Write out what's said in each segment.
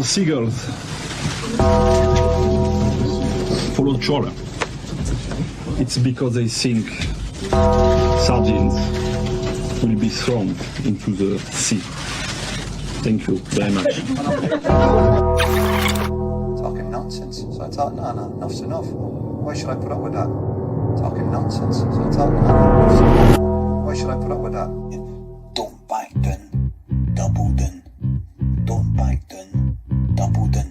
seagulls follow trawler. It's because they think sardines will be thrown into the sea. Thank you very much. Talking nonsense. So I thought, no, enough's enough. Why should I put up with that? Talking nonsense. So I thought, no, enough's enough. Why should I put up with that? Don't bite then, double then. Don't bite then, double then.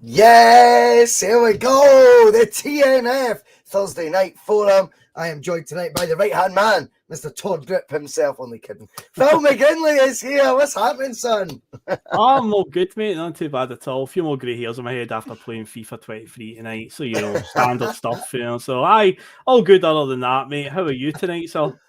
Yes, here we go. The T.N.F. Thursday Night Forum. I am joined tonight by the right-hand man, Mr. Todd Grip himself. Only kidding. Phil McGinley is here. What's happening, son? I'm all good, mate. Not too bad at all. A few more grey hairs on my head after playing FIFA 23 tonight. So, standard stuff, So, all good other than that, mate. How are you tonight, sir?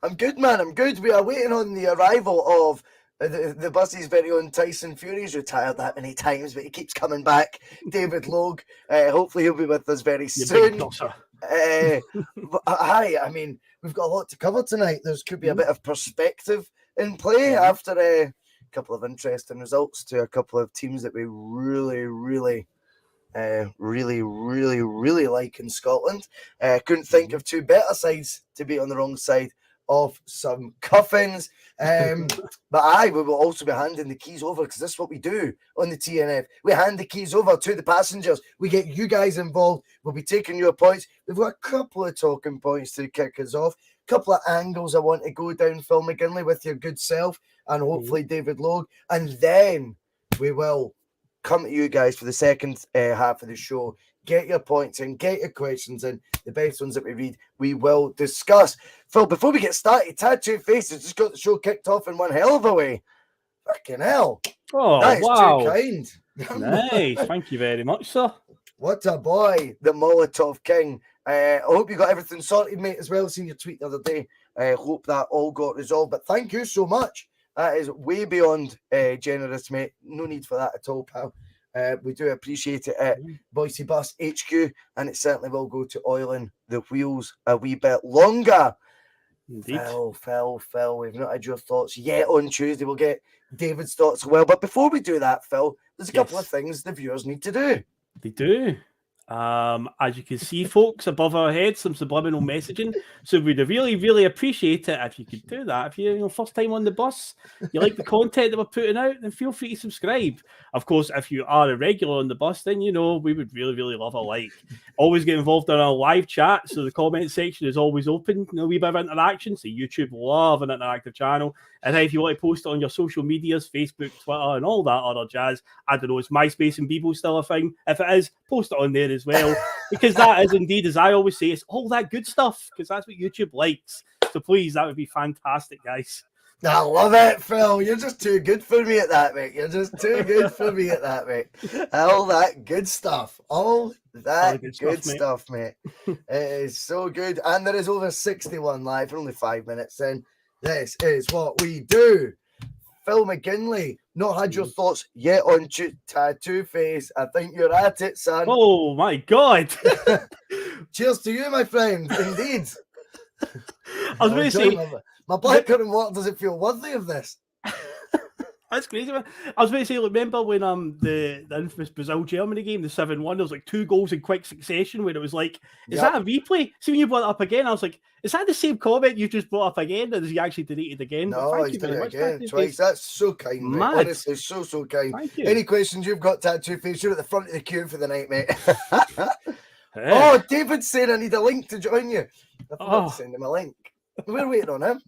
I'm good, man. I'm good. We are waiting on the arrival of the Buzz's very own Tyson Fury. He's retired that many times, but he keeps coming back. David Logue. Hopefully he'll be with us very soon. Harry, I mean, we've got a lot to cover tonight. There could be a bit of perspective in play after a couple of interesting results to a couple of teams that we really like in Scotland. Couldn't think of two better sides to be on the wrong side of some cuffings. But we will also be handing the keys over, because this is what we do on the T.N.F. We hand the keys over to the passengers. We get you guys involved. We'll be taking your points. We've got a couple of talking points to kick us off. A couple of angles I want to go down, Phil McGinley, with your good self, and hopefully David Logue. And then we will come to you guys for the second half of the show. Get your points in, get your questions in. The best ones that we read, we will discuss. Phil, before we get started, Tattoo Face has just got the show kicked off in one hell of a way. Fucking hell. Oh, that is wow. too kind. Nice. Thank you very much, sir. What a boy, the Molotov King. I hope you got everything sorted, mate, as well. Seen your tweet the other day. I hope that all got resolved. But thank you so much. That is way beyond generous, mate. No need for that at all, pal. We do appreciate it at Boise Bus HQ, and it certainly will go to oiling the wheels a wee bit longer. Indeed. Phil, we've not had your thoughts yet on Tuesday. We'll get David's thoughts as well. But before we do that, Phil, there's a couple of things the viewers need to do. They do. As you can see, folks, above our heads, some subliminal messaging. So we'd really appreciate it if you could do that. If you're first time on the bus, you like the content that we're putting out, then feel free to subscribe. Of course, if you are a regular on the bus, then we would really love a like. Always get involved in our live chat, so the comment section is always open. A wee bit of interaction. So YouTube love an interactive channel. And if you want to post it on your social medias, Facebook, Twitter, and all that other jazz, I don't know, is MySpace and Bebo still a thing? If it is, post it on there as well, because that is indeed, as I always say, it's all that good stuff, because that's what YouTube likes. So please, that would be fantastic, guys. I love it, Phil. You're just too good for me at that, mate. You're just too good for me at that, mate. All that good stuff. All that good stuff, mate. It is so good. And there is over 61 live for only 5 minutes. And this is what we do. Phil McGinley, not had your thoughts yet on Tattoo Face. I think you're at it, son. Oh, my God. Cheers to you, my friend. Indeed. I was going to say... My blackcurrant water doesn't feel worthy of this. That's crazy, man. I was going to say, remember when the infamous Brazil-Germany game, the 7-1, there was like 2 goals in quick succession where it was like, is that a replay? See, when you brought it up again, I was like, is that the same comment you just brought up again? Or is he actually deleted again? No, he's done it again twice. That's so kind, mate. Honestly, so kind. Thank you. Any questions you've got, Tattoo Face? You're at the front of the queue for the night, mate. Oh, David's saying I need a link to join you. I forgot to send him a link. We're waiting on him.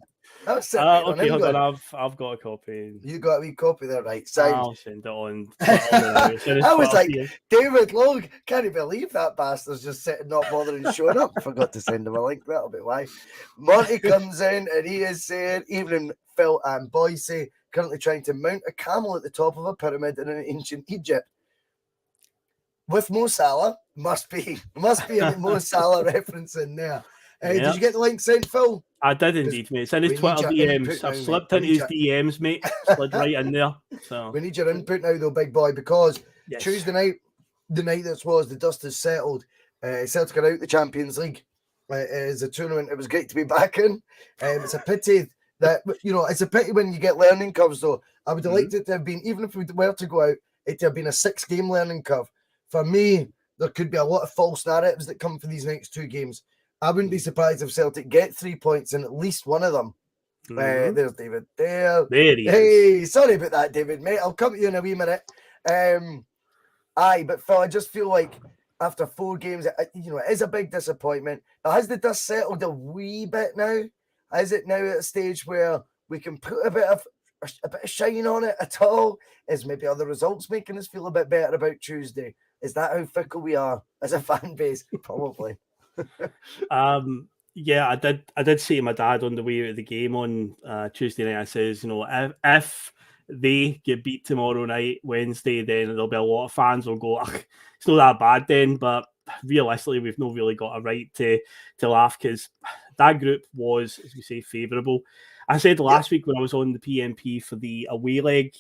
Okay, hold on. I've got a copy. You got a wee copy there, right? So I'll send it on. I was like, David Logue, can't you believe that bastard's just sitting not bothering showing up? Forgot to send him a link. That'll be why. Monty comes in and he is saying, evening, Phil and Boise, currently trying to mount a camel at the top of a pyramid in an ancient Egypt. With Mo Salah, must be a Mo Salah reference in there. Did you get the link sent, Phil? I did indeed, mate. It's in his Twitter DMs. I've slipped into his DMs, mate. Slid right in there. So we need your input now, though, big boy, because Tuesday night, the night that was, the dust has settled. Celtic are out the Champions League. It is a tournament. It was great to be back in. It's a pity that, it's a pity when you get learning curves, though. I would have liked it to have been, even if we were to go out, it to have been a 6-game learning curve. For me, there could be a lot of false narratives that come for these next 2 games. I wouldn't be surprised if Celtic get 3 points in at least one of them. There's David there. There he is. Sorry about that, David, mate. I'll come to you in a wee minute. But Phil, I just feel like after 4 games, it is a big disappointment. Now, has the dust settled a wee bit now? Is it now at a stage where we can put a bit of shine on it at all? Is maybe other results making us feel a bit better about Tuesday? Is that how fickle we are as a fan base? Probably. Yeah, I did say to my dad on the way out of the game on Tuesday night, I says, if they get beat tomorrow night, Wednesday, then there'll be a lot of fans who'll go, it's not that bad then, but realistically, we've not really got a right to laugh because that group was, as we say, favourable. I said last week when I was on the PMP for the away leg,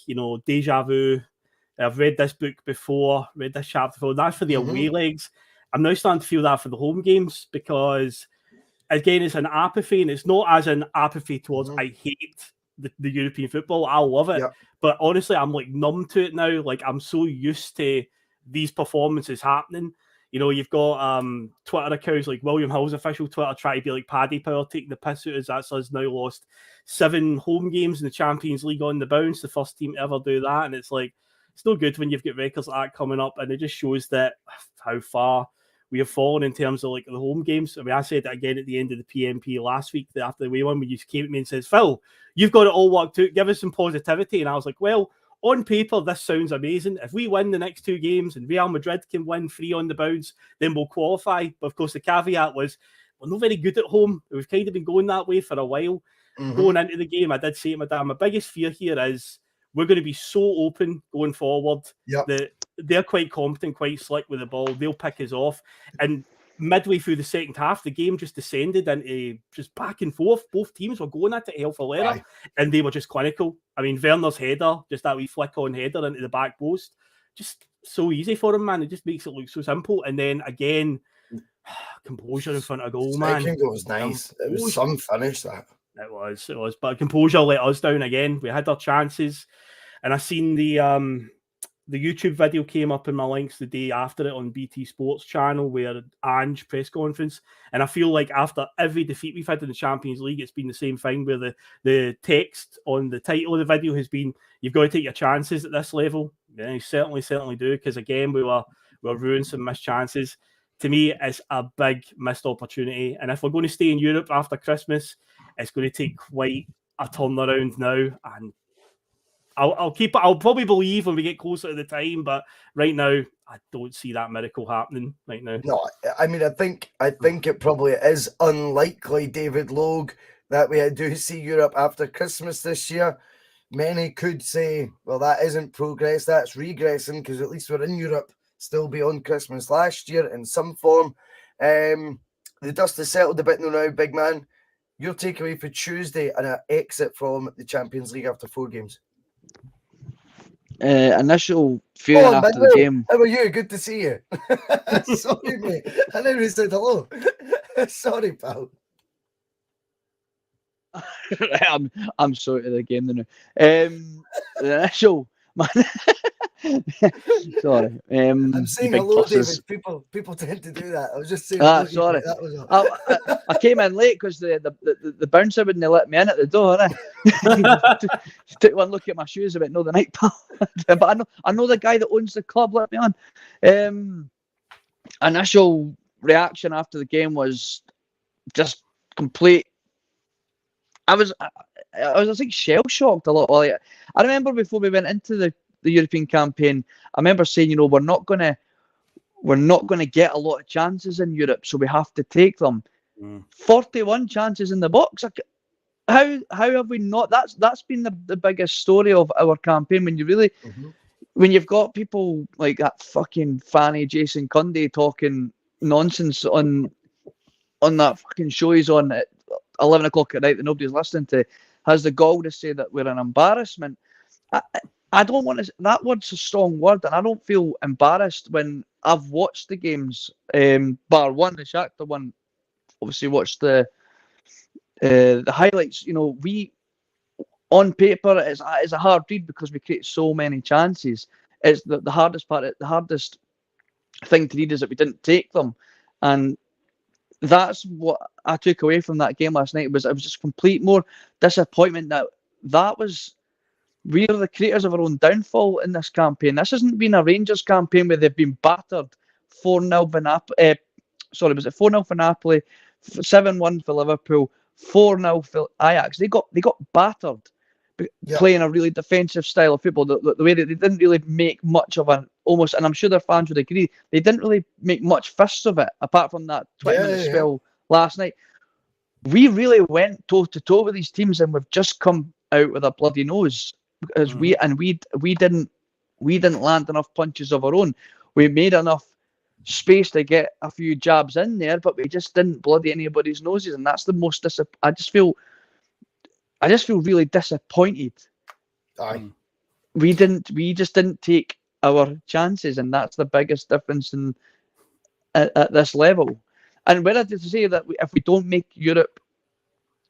deja vu. I've read this book before, read this chapter before. That's for the away legs. I'm now starting to feel that for the home games because, again, it's an apathy, and it's not as an apathy towards I hate the European football. I love it. But honestly, I'm like numb to it now. Like, I'm so used to these performances happening. You've got Twitter accounts like William Hill's official Twitter trying to be like Paddy Power, taking the piss out of us. That's us now lost 7 home games in the Champions League on the bounce, the first team to ever do that. And it's like, it's no good when you've got records like that coming up, and it just shows that how far we have fallen in terms of like the home games. I mean, I said that again at the end of the PMP last week, after the away one, when you came to me and says, Phil, you've got it all worked out, give us some positivity. And I was like, well, on paper, this sounds amazing. If we win the next 2 games and Real Madrid can win 3 on the bounce, then we'll qualify. But of course, the caveat was we're not very good at home. We've kind of been going that way for a while. Going into the game, I did say to my dad, my biggest fear here is we're going to be so open going forward that they're quite competent, quite slick with the ball. They'll pick us off. And midway through the second half, the game just descended into just back and forth. Both teams were going at it, hell for leather, and they were just clinical. I mean, Werner's header, just that wee flick-on header into the back post, just so easy for him, man. It just makes it look so simple. And then, again, composure in front of goal, man. I think it was nice. It was some finish, that. It was. But composure let us down again. We had our chances. And I seen the YouTube video came up in my links the day after it on BT Sports channel where Ange press conference. And I feel like after every defeat we've had in the Champions League, it's been the same thing where the text on the title of the video has been, you've got to take your chances at this level. Yeah, you certainly do. Because again, we were ruined some missed chances. To me, it's a big missed opportunity. And if we're going to stay in Europe after Christmas, it's going to take quite a turnaround now. And I'll probably believe when we get closer to the time, but right now I don't see that miracle happening right now. No, I mean I think it probably is unlikely, David Logue, that we do see Europe after Christmas this year. Many could say, well, that isn't progress, that's regressing, because at least we're in Europe still beyond Christmas last year in some form. The dust has settled a bit now, big man. Your takeaway for Tuesday and an exit from the Champions League after 4 games. Initial feeling after the game. How are you? Good to see you. Sorry, mate. I never said hello. Sorry, pal. I'm sorry to the game now. The initial man. Sorry. I'm saying hello, David. People tend to do that. I was just saying. Sorry. That was all. I came in late because the bouncer wouldn't let me in at the door. Took one look at my shoes about the night, pal. But I know the guy that owns the club let me on. Initial reaction after the game was just complete. I was like shell shocked a lot. I remember before we went into the European campaign, I remember saying, we're not gonna get a lot of chances in Europe, so we have to take them. 41 chances in the box. How have we not? That's been the biggest story of our campaign. When you really, when you've got people like that fucking Fanny Jason Cundy talking nonsense on that fucking show he's on at 11 o'clock at night that nobody's listening to, has the gall to say that we're an embarrassment. I don't want to. That word's a strong word, and I don't feel embarrassed when I've watched the games. Bar one, the Shakhtar one, obviously watched the highlights. We on paper it's a hard read because we create so many chances. It's the hardest part. The hardest thing to read is that we didn't take them, and that's what I took away from that game last night. It was just complete more disappointment that was. We are the creators of our own downfall in this campaign. This hasn't been a Rangers campaign where they've been battered 4-0 for Napoli. Was it 4-0 for Napoli, 7-1 for Liverpool, 4-0 for Ajax? They got battered playing a really defensive style of football. The way that they didn't really make much of and I'm sure their fans would agree, they didn't really make much fists of it apart from that 20-minute spell last night. We really went toe to toe with these teams, and we've just come out with a bloody nose. Because we didn't land enough punches of our own. We made enough space to get a few jabs in there, but we just didn't bloody anybody's noses, and that's the most I just feel really disappointed. Aye. We just didn't take our chances, and that's the biggest difference at this level. And whether to say that if we don't make Europe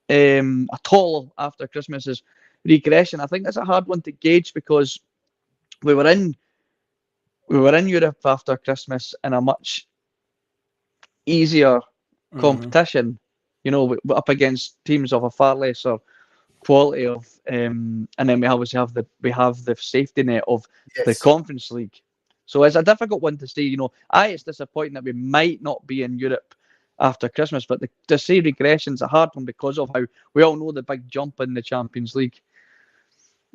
at all after Christmas is regression, I think that's a hard one to gauge because we were in Europe after Christmas in a much easier competition, up against teams of a far lesser quality of, and then we obviously have the safety net of the Conference League. So it's a difficult one to say. It's disappointing that we might not be in Europe after Christmas, but to say regression is a hard one because of how we all know the big jump in the Champions League.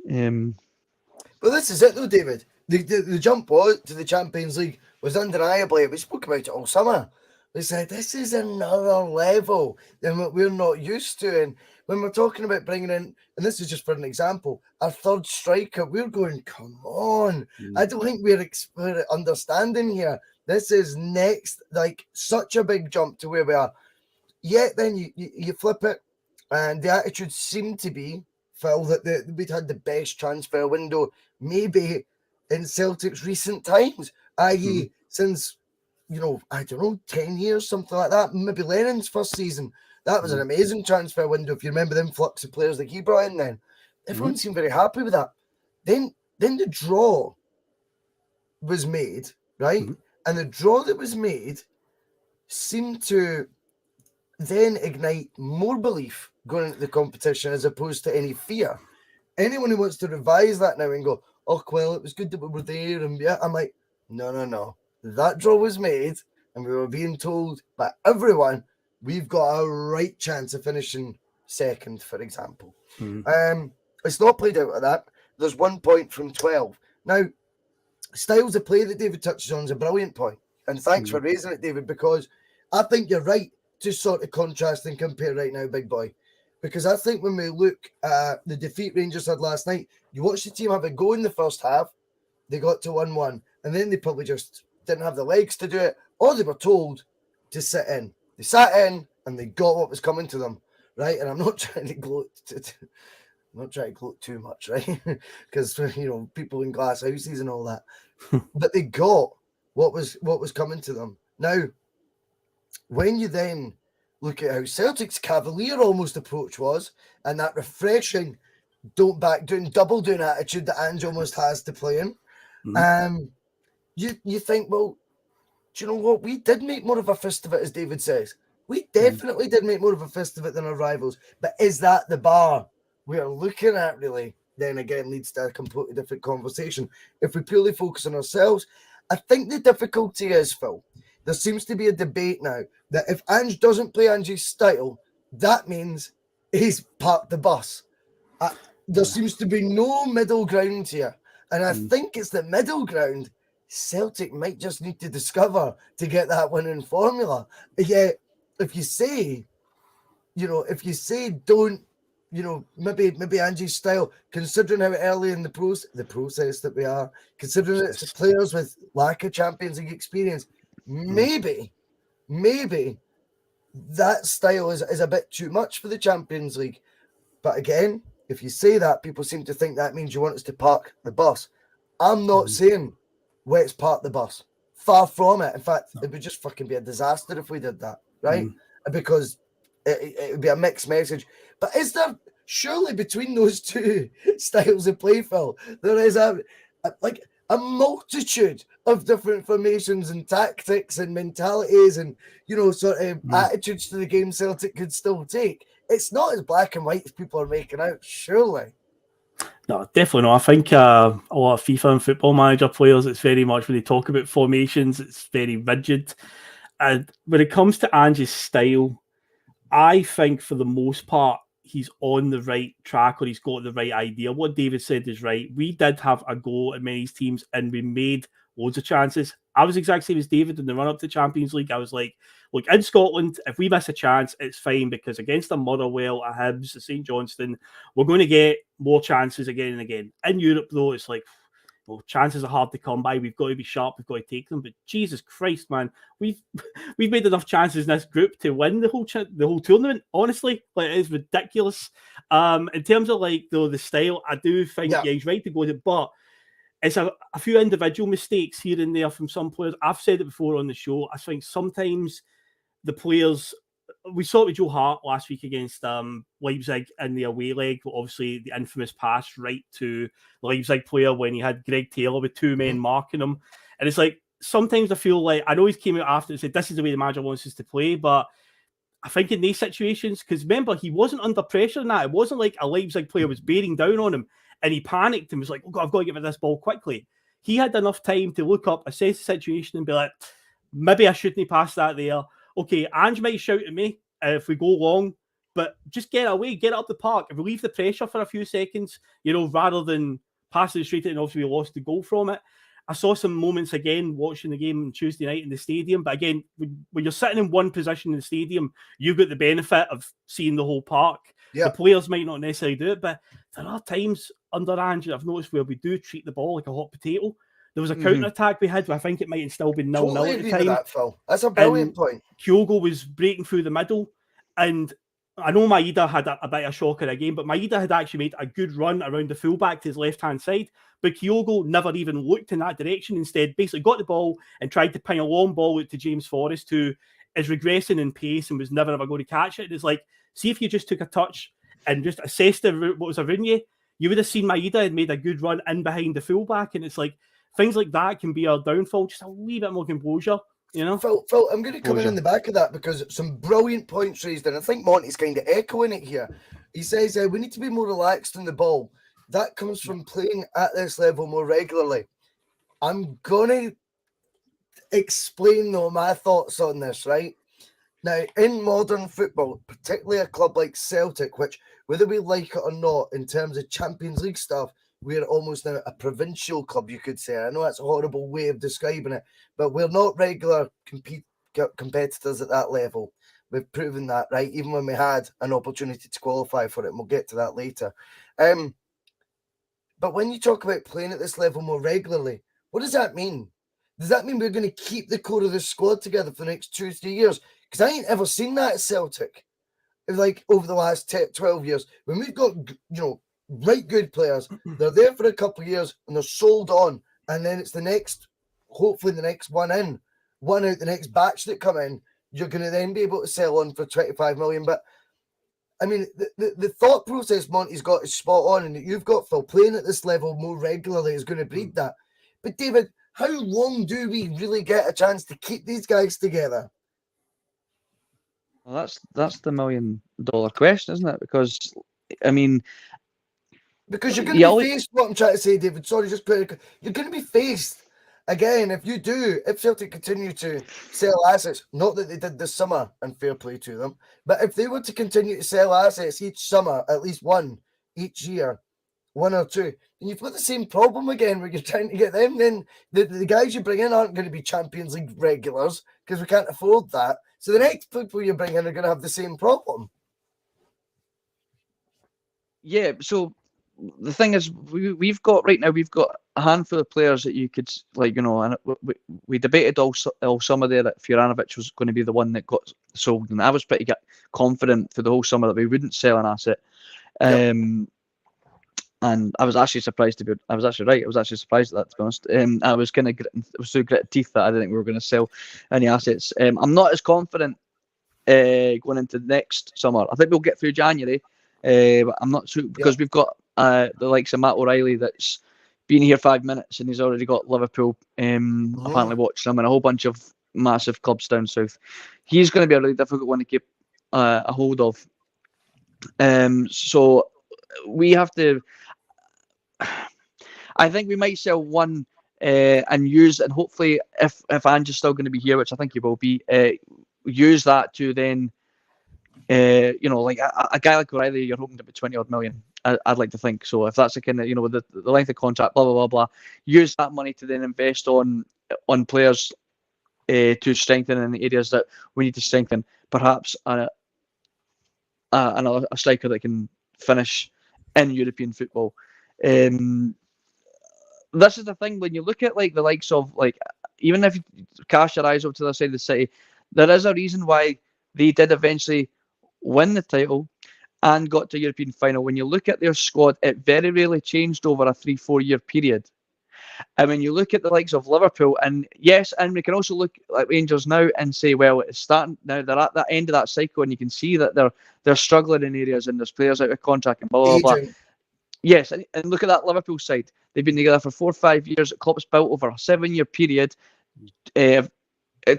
Well, this is it though, David. The jump to the Champions League was undeniably. We spoke about it all summer. We said this is another level than what we're not used to. And when we're talking about bringing in, and this is just for an example, our third striker, we're going, come on. I don't think we're understanding here. This is next, like such a big jump to where we are. Yet then you flip it, and the attitude seemed to be, Phil, that we'd had the best transfer window maybe in Celtic's recent times, i.e. since, I don't know, 10 years, something like that. Maybe Lennon's first season. That was an amazing transfer window. If you remember the influx of players that he brought in then. Everyone seemed very happy with that. Then the draw was made, right? And the draw that was made seemed to then ignite more belief going into the competition as opposed to any fear. Anyone who wants to revise that now and go, oh, well, it was good that we were there. And yeah, I'm like, no. That draw was made and we were being told by everyone we've got a right chance of finishing second, for example. It's not played out like that. There's 1 point from 12. Now, styles of play that David touches on is a brilliant point. And thanks for raising it, David, because I think you're right to sort of contrast and compare right now, big boy. Because I think when we look at the defeat Rangers had last night, you watch the team have a go in the first half, they got to 1-1, and then they probably just didn't have the legs to do it, or they were told to sit in. They sat in and they got what was coming to them, right? And I'm not trying to gloat. I'm not trying to gloat too much, right? Because people in glass houses and all that, but they got what was coming to them. Now, when you then look at how Celtic's cavalier almost approach was, and that refreshing don't back down, double down attitude that Ange almost has to play in, you think, well, do you know what? We did make more of a fist of it, as David says. We definitely did make more of a fist of it than our rivals. But is that the bar we are looking at, really? Then again, leads to a completely different conversation. If we purely focus on ourselves, I think the difficulty is, Phil, there seems to be a debate now that if Ange doesn't play Ange's style, that means he's parked the bus. There seems to be no middle ground here. And I think it's the middle ground Celtic might just need to discover to get that winning formula. Yeah, if you say don't, maybe Ange's style, considering how early in the process that we are, considering it's players with lack of Champions League experience, maybe that style is a bit too much for the Champions League. But again, if you say that, people seem to think that means you want us to park the bus. I'm not saying let's park the bus. Far from it. In fact, it would just fucking be a disaster if we did that, right? Because it would be a mixed message. But is there, surely between those two styles of play, Phil, there is a multitude of different formations and tactics and mentalities and, attitudes to the game Celtic could still take. It's not as black and white as people are making out, surely. No, definitely not. I think a lot of FIFA and Football Manager players, it's very much when they talk about formations, it's very rigid. And when it comes to Ange's style, I think for the most part, he's on the right track or he's got the right idea. What David said is right. We did have a go at many teams and we made loads of chances. I was exactly the same as David in the run-up to Champions League. I was like, look, in Scotland, if we miss a chance, it's fine because against a Motherwell, a Hibs, a St Johnstone, we're going to get more chances again and again. In Europe, though, it's like, well, chances are hard to come by. We've got to be sharp. We've got to take them. But Jesus Christ, man, we've made enough chances in this group to win the whole tournament. Honestly, like it's ridiculous. In terms of like the style, I do think he's right to go with it, but it's a few individual mistakes here and there from some players. I've said it before on the show. I think sometimes the players. We saw it with Joe Hart last week against Leipzig in the away leg. Obviously, the infamous pass right to the Leipzig player when he had Greg Taylor with two men marking him. And it's like, sometimes I feel like, I know he's came out after and said, this is the way the manager wants us to play, but I think in these situations, because remember, he wasn't under pressure in that. It wasn't like a Leipzig player was bearing down on him and he panicked and was like, oh God, I've got to get rid of this ball quickly. He had enough time to look up, assess the situation and be like, maybe I shouldn't pass that there. Okay, Ange might shout at me if we go long, but just get away, get up the park, and relieve the pressure for a few seconds, rather than passing it straight in and obviously we lost the goal from it. I saw some moments again watching the game on Tuesday night in the stadium, but again, when you're sitting in one position in the stadium, you've got the benefit of seeing the whole park. The players might not necessarily do it, but there are times under Ange I've noticed where we do treat the ball like a hot potato. There was a counter-attack we had, but I think it might have still been 0-0 at the time. That, Phil. That's a brilliant point. Kyogo was breaking through the middle, and I know Maeda had a bit of a shocker again, but Maeda had actually made a good run around the fullback to his left-hand side, but Kyogo never even looked in that direction. Instead, basically got the ball and tried to ping a long ball out to James Forrest, who is regressing in pace and was never ever going to catch it. It's like, see if you just took a touch and just assessed what was around you, you would have seen Maeda had made a good run in behind the fullback, and it's like, things like that can be our downfall. Just a wee bit more composure, Phil, I'm going to come in the back of that because some brilliant points raised, and I think Monty's kind of echoing it here. He says we need to be more relaxed in the ball. That comes from playing at this level more regularly. I'm going to explain, though, my thoughts on this, right? Now, in modern football, particularly a club like Celtic, which, whether we like it or not, in terms of Champions League stuff, we're almost now a provincial club, you could say. I know that's a horrible way of describing it, but we're not regular competitors at that level. We've proven that, right? Even when we had an opportunity to qualify for it, and we'll get to that later. But when you talk about playing at this level more regularly, what does that mean? Does that mean we're going to keep the core of the squad together for the next 2 or 3 years? Because I ain't ever seen that at Celtic. It's like over the last 12 years, when we've got, right good players, they're there for a couple of years and they're sold on, and then it's the next, hopefully the next one out, the next batch that come in, you're going to then be able to sell on for 25 million. But I mean, the thought process Monty's got is spot on, and that you've got Phil playing at this level more regularly is going to breed that. But David, how long do we really get a chance to keep these guys together? Well, that's the $1 million question, isn't it? Because I mean, because you're going to be faced. What I'm trying to say, David. Sorry, you're going to be faced again if Celtic continue to sell assets. Not that they did this summer, and fair play to them. But if they were to continue to sell assets each summer, at least one each year, one or two, then you've got the same problem again where you're trying to get them. Then the guys you bring in aren't going to be Champions League regulars because we can't afford that. So the next people you bring in are going to have the same problem. Yeah, so the thing is, we've got a handful of players that you could, and we debated all summer there that Fjoranovic was going to be the one that got sold, and I was pretty confident for the whole summer that we wouldn't sell an asset. Yep. And I was actually surprised I was actually right. I was actually surprised at that, to be honest. I was kind of so gritted teeth that I didn't think we were going to sell any assets. I'm not as confident going into next summer. I think we'll get through January, but I'm not sure because we've got the likes of Matt O'Reilly that's been here 5 minutes and he's already got Liverpool apparently watching him and a whole bunch of massive clubs down south. He's going to be a really difficult one to keep a hold of. So we have to. I think we might sell one and use, and hopefully, if Ange's still going to be here, which I think he will be, use that to then, like a guy like O'Reilly, you're hoping to be 20 odd million. I'd like to think so. If that's the kind of, with the length of contract, blah blah blah blah, use that money to then invest on players to strengthen in the areas that we need to strengthen. Perhaps a striker that can finish in European football. This is the thing when you look at the likes of even if you cast your eyes over to the other side of the city, there is a reason why they did eventually win the title and got to a European final. When you look at their squad, it very rarely changed over a 3-4 year period. And when you look at the likes of Liverpool, and yes, and we can also look at Rangers now and say, well, it's starting now. They're at that end of that cycle, and you can see that they're struggling in areas, and there's players out of contract and blah blah blah. Yes, and look at that Liverpool side. They've been together for 4 or 5 years. Klopp's built over a 7-year period. It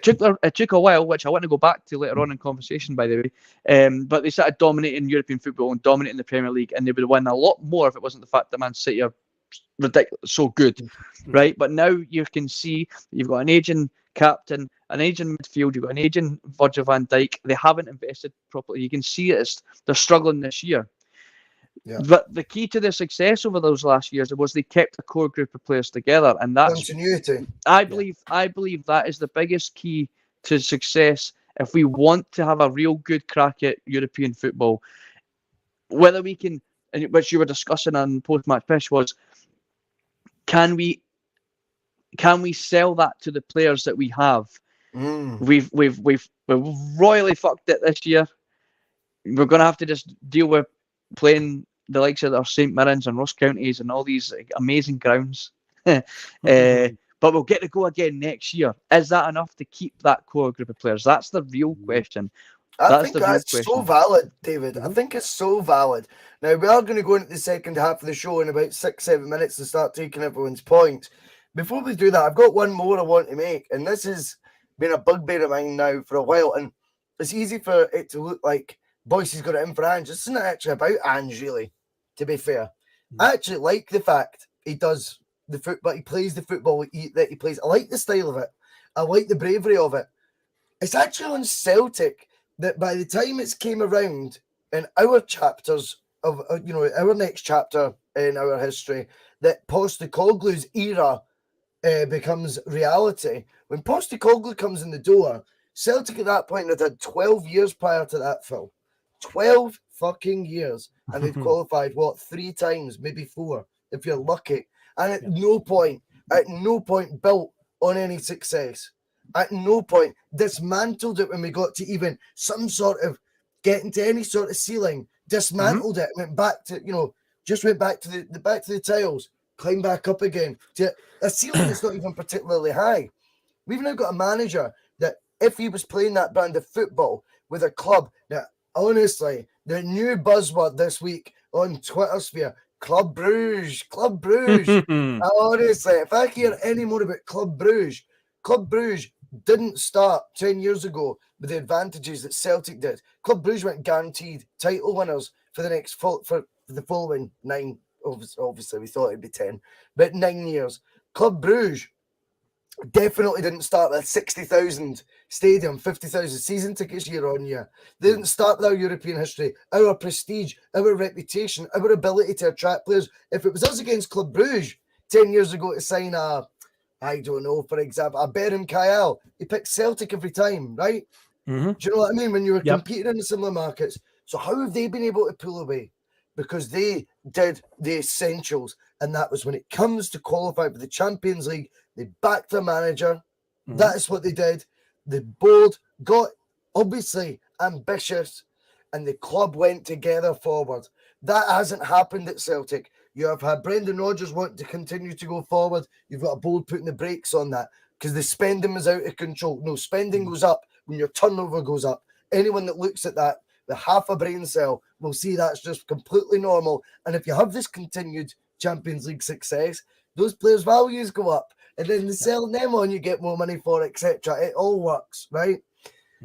took a while, which I want to go back to later on in conversation, by the way. But they started dominating European football and dominating the Premier League, and they would win a lot more if it wasn't the fact that Man City are ridiculous, so good, right? But now you can see you've got an aging captain, an aging midfield, you've got an aging Virgil van Dijk. They haven't invested properly. You can see they're struggling this year. Yeah. But the key to their success over those last years was they kept a core group of players together, and that's continuity. I believe that is the biggest key to success if we want to have a real good crack at European football. Whether we can, and which you were discussing on post-match press, was can we sell that to the players that we have? We've royally fucked it this year. We're going to have to just deal with playing the likes of our St Mirren's and Ross Counties and all these amazing grounds. But we'll get to go again next year. Is that enough to keep that core group of players? That's the real question. I think that's so valid, David. I think it's so valid. Now, we are going to go into the second half of the show in about 6-7 minutes and start taking everyone's points. Before we do that, I've got one more I want to make, and this has been a bugbear of mine now for a while, and it's easy for it to look like Boyce's got it in for Ange. This isn't actually about Ange, really, to be fair. I actually like the fact he does the football, he plays the football that he plays. I like the style of it. I like the bravery of it. It's actually on Celtic that by the time it's came around in our chapters of, our next chapter in our history, that Postecoglou's era becomes reality. When Postecoglou comes in the door, Celtic at that point had had 12 years prior to that, Phil. 12 fucking years. And they've qualified, 3 times, maybe 4, if you're lucky. And at no point built on any success. At no point dismantled it when we got to even some sort of getting to any sort of ceiling. Dismantled it, went back to, just went back to the tiles, climbed back up again to a ceiling that's not even particularly high. We've now got a manager that, if he was playing that brand of football with a club that, honestly, the new buzzword this week on Twitter sphere, Club Bruges. Honestly, if I hear any more about Club Bruges didn't start 10 years ago with the advantages that Celtic did. Club Bruges weren't guaranteed title winners for the following 9. Obviously, we thought it'd be 10, but 9 years. Club Bruges definitely didn't start with a 60,000 stadium, 50,000 season tickets year on year. They didn't start with our European history, our prestige, our reputation, our ability to attract players. If it was us against Club Bruges 10 years ago to sign I don't know, for example, a Beram Kyle, he picked Celtic every time, right? Do you know what I mean? When you were competing in the similar markets. So how have they been able to pull away? Because they did the essentials. And that was when it comes to qualify for the Champions League, they backed the manager. That is what they did. The board got, obviously, ambitious, and the club went together forward. That hasn't happened at Celtic. You have had Brendan Rodgers wanting to continue to go forward. You've got a board putting the brakes on that because the spending is out of control. No, spending goes up when your turnover goes up. Anyone that looks at that with half a brain cell will see that's just completely normal. And if you have this continued Champions League success, those players' values go up. And then the selling them on, you get more money for, etc. It all works, right?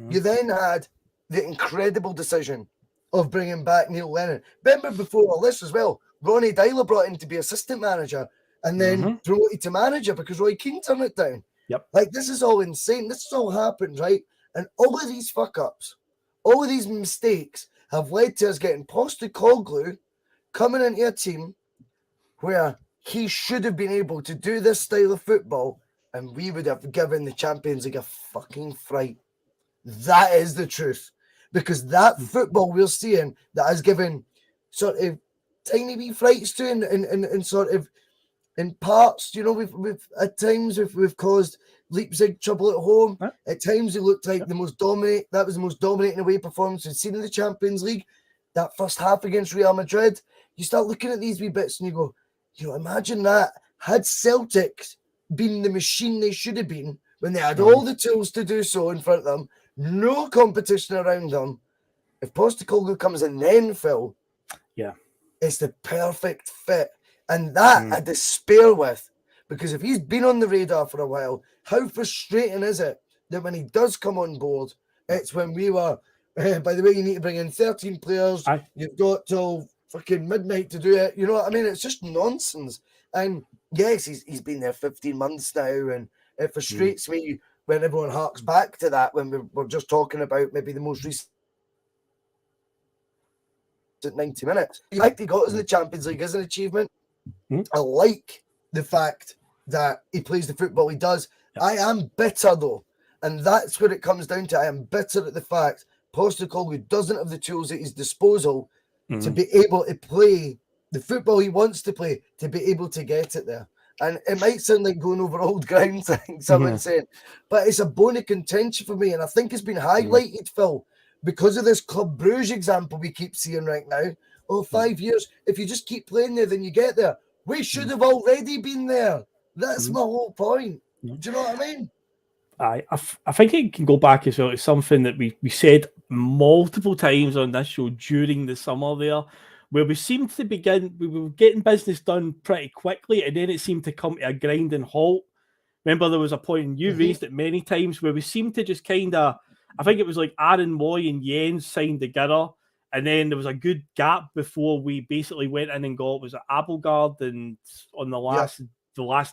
You then had the incredible decision of bringing back Neil Lennon. Remember before all this as well, Ronnie Dyler brought in to be assistant manager and then promoted to manager because Roy Keane turned it down. Like, this is all insane. This has all happened, right? And all of these fuck-ups, all of these mistakes have led to us getting Postecoglou coming into a team where he should have been able to do this style of football and we would have given the Champions League a fucking fright. That is the truth. Because that football we're seeing that has given sort of tiny wee frights to and sort of in parts, we've at times we've caused Leipzig trouble at home. At times it looked like that was the most dominating away performance we've seen in the Champions League. That first half against Real Madrid, you start looking at these wee bits and you go, imagine that. Had Celtic been the machine they should have been when they had all the tools to do so in front of them, no competition around them, if Postecoglou comes in then, Phil, it's the perfect fit. And that I despair with, because if he's been on the radar for a while, how frustrating is it that when he does come on board, it's when we were, by the way, you need to bring in 13 players, you've got till fucking midnight to do it. You know what I mean? It's just nonsense. And yes, he's been there 15 months now, and it frustrates me when everyone harks back to that when we're just talking about maybe the most recent 90 minutes. The fact he got us in the Champions League is an achievement. I like the fact that he plays the football he does. I am bitter though, and that's where it comes down to. I am bitter at the fact Postecoglou doesn't have the tools at his disposal to be able to play the football he wants to play, to be able to get it there. And it might sound like going over old ground, someone saying, but it's a bone of contention for me, and I think it's been highlighted, Phil, because of this Club Bruges example we keep seeing right now. 5 years, if you just keep playing there, then you get there. We should have already been there. That's my whole point. Do you know what I mean? I think it can go back as well to something that we said multiple times on this show during the summer there, where we seemed to we were getting business done pretty quickly, and then it seemed to come to a grinding halt. Remember, there was a point, and you raised it many times, where we seemed to just kind of, I think it was like Aaron Moy and Jens signed together, and then there was a good gap before we basically went in and got, was it Abelgard and on the last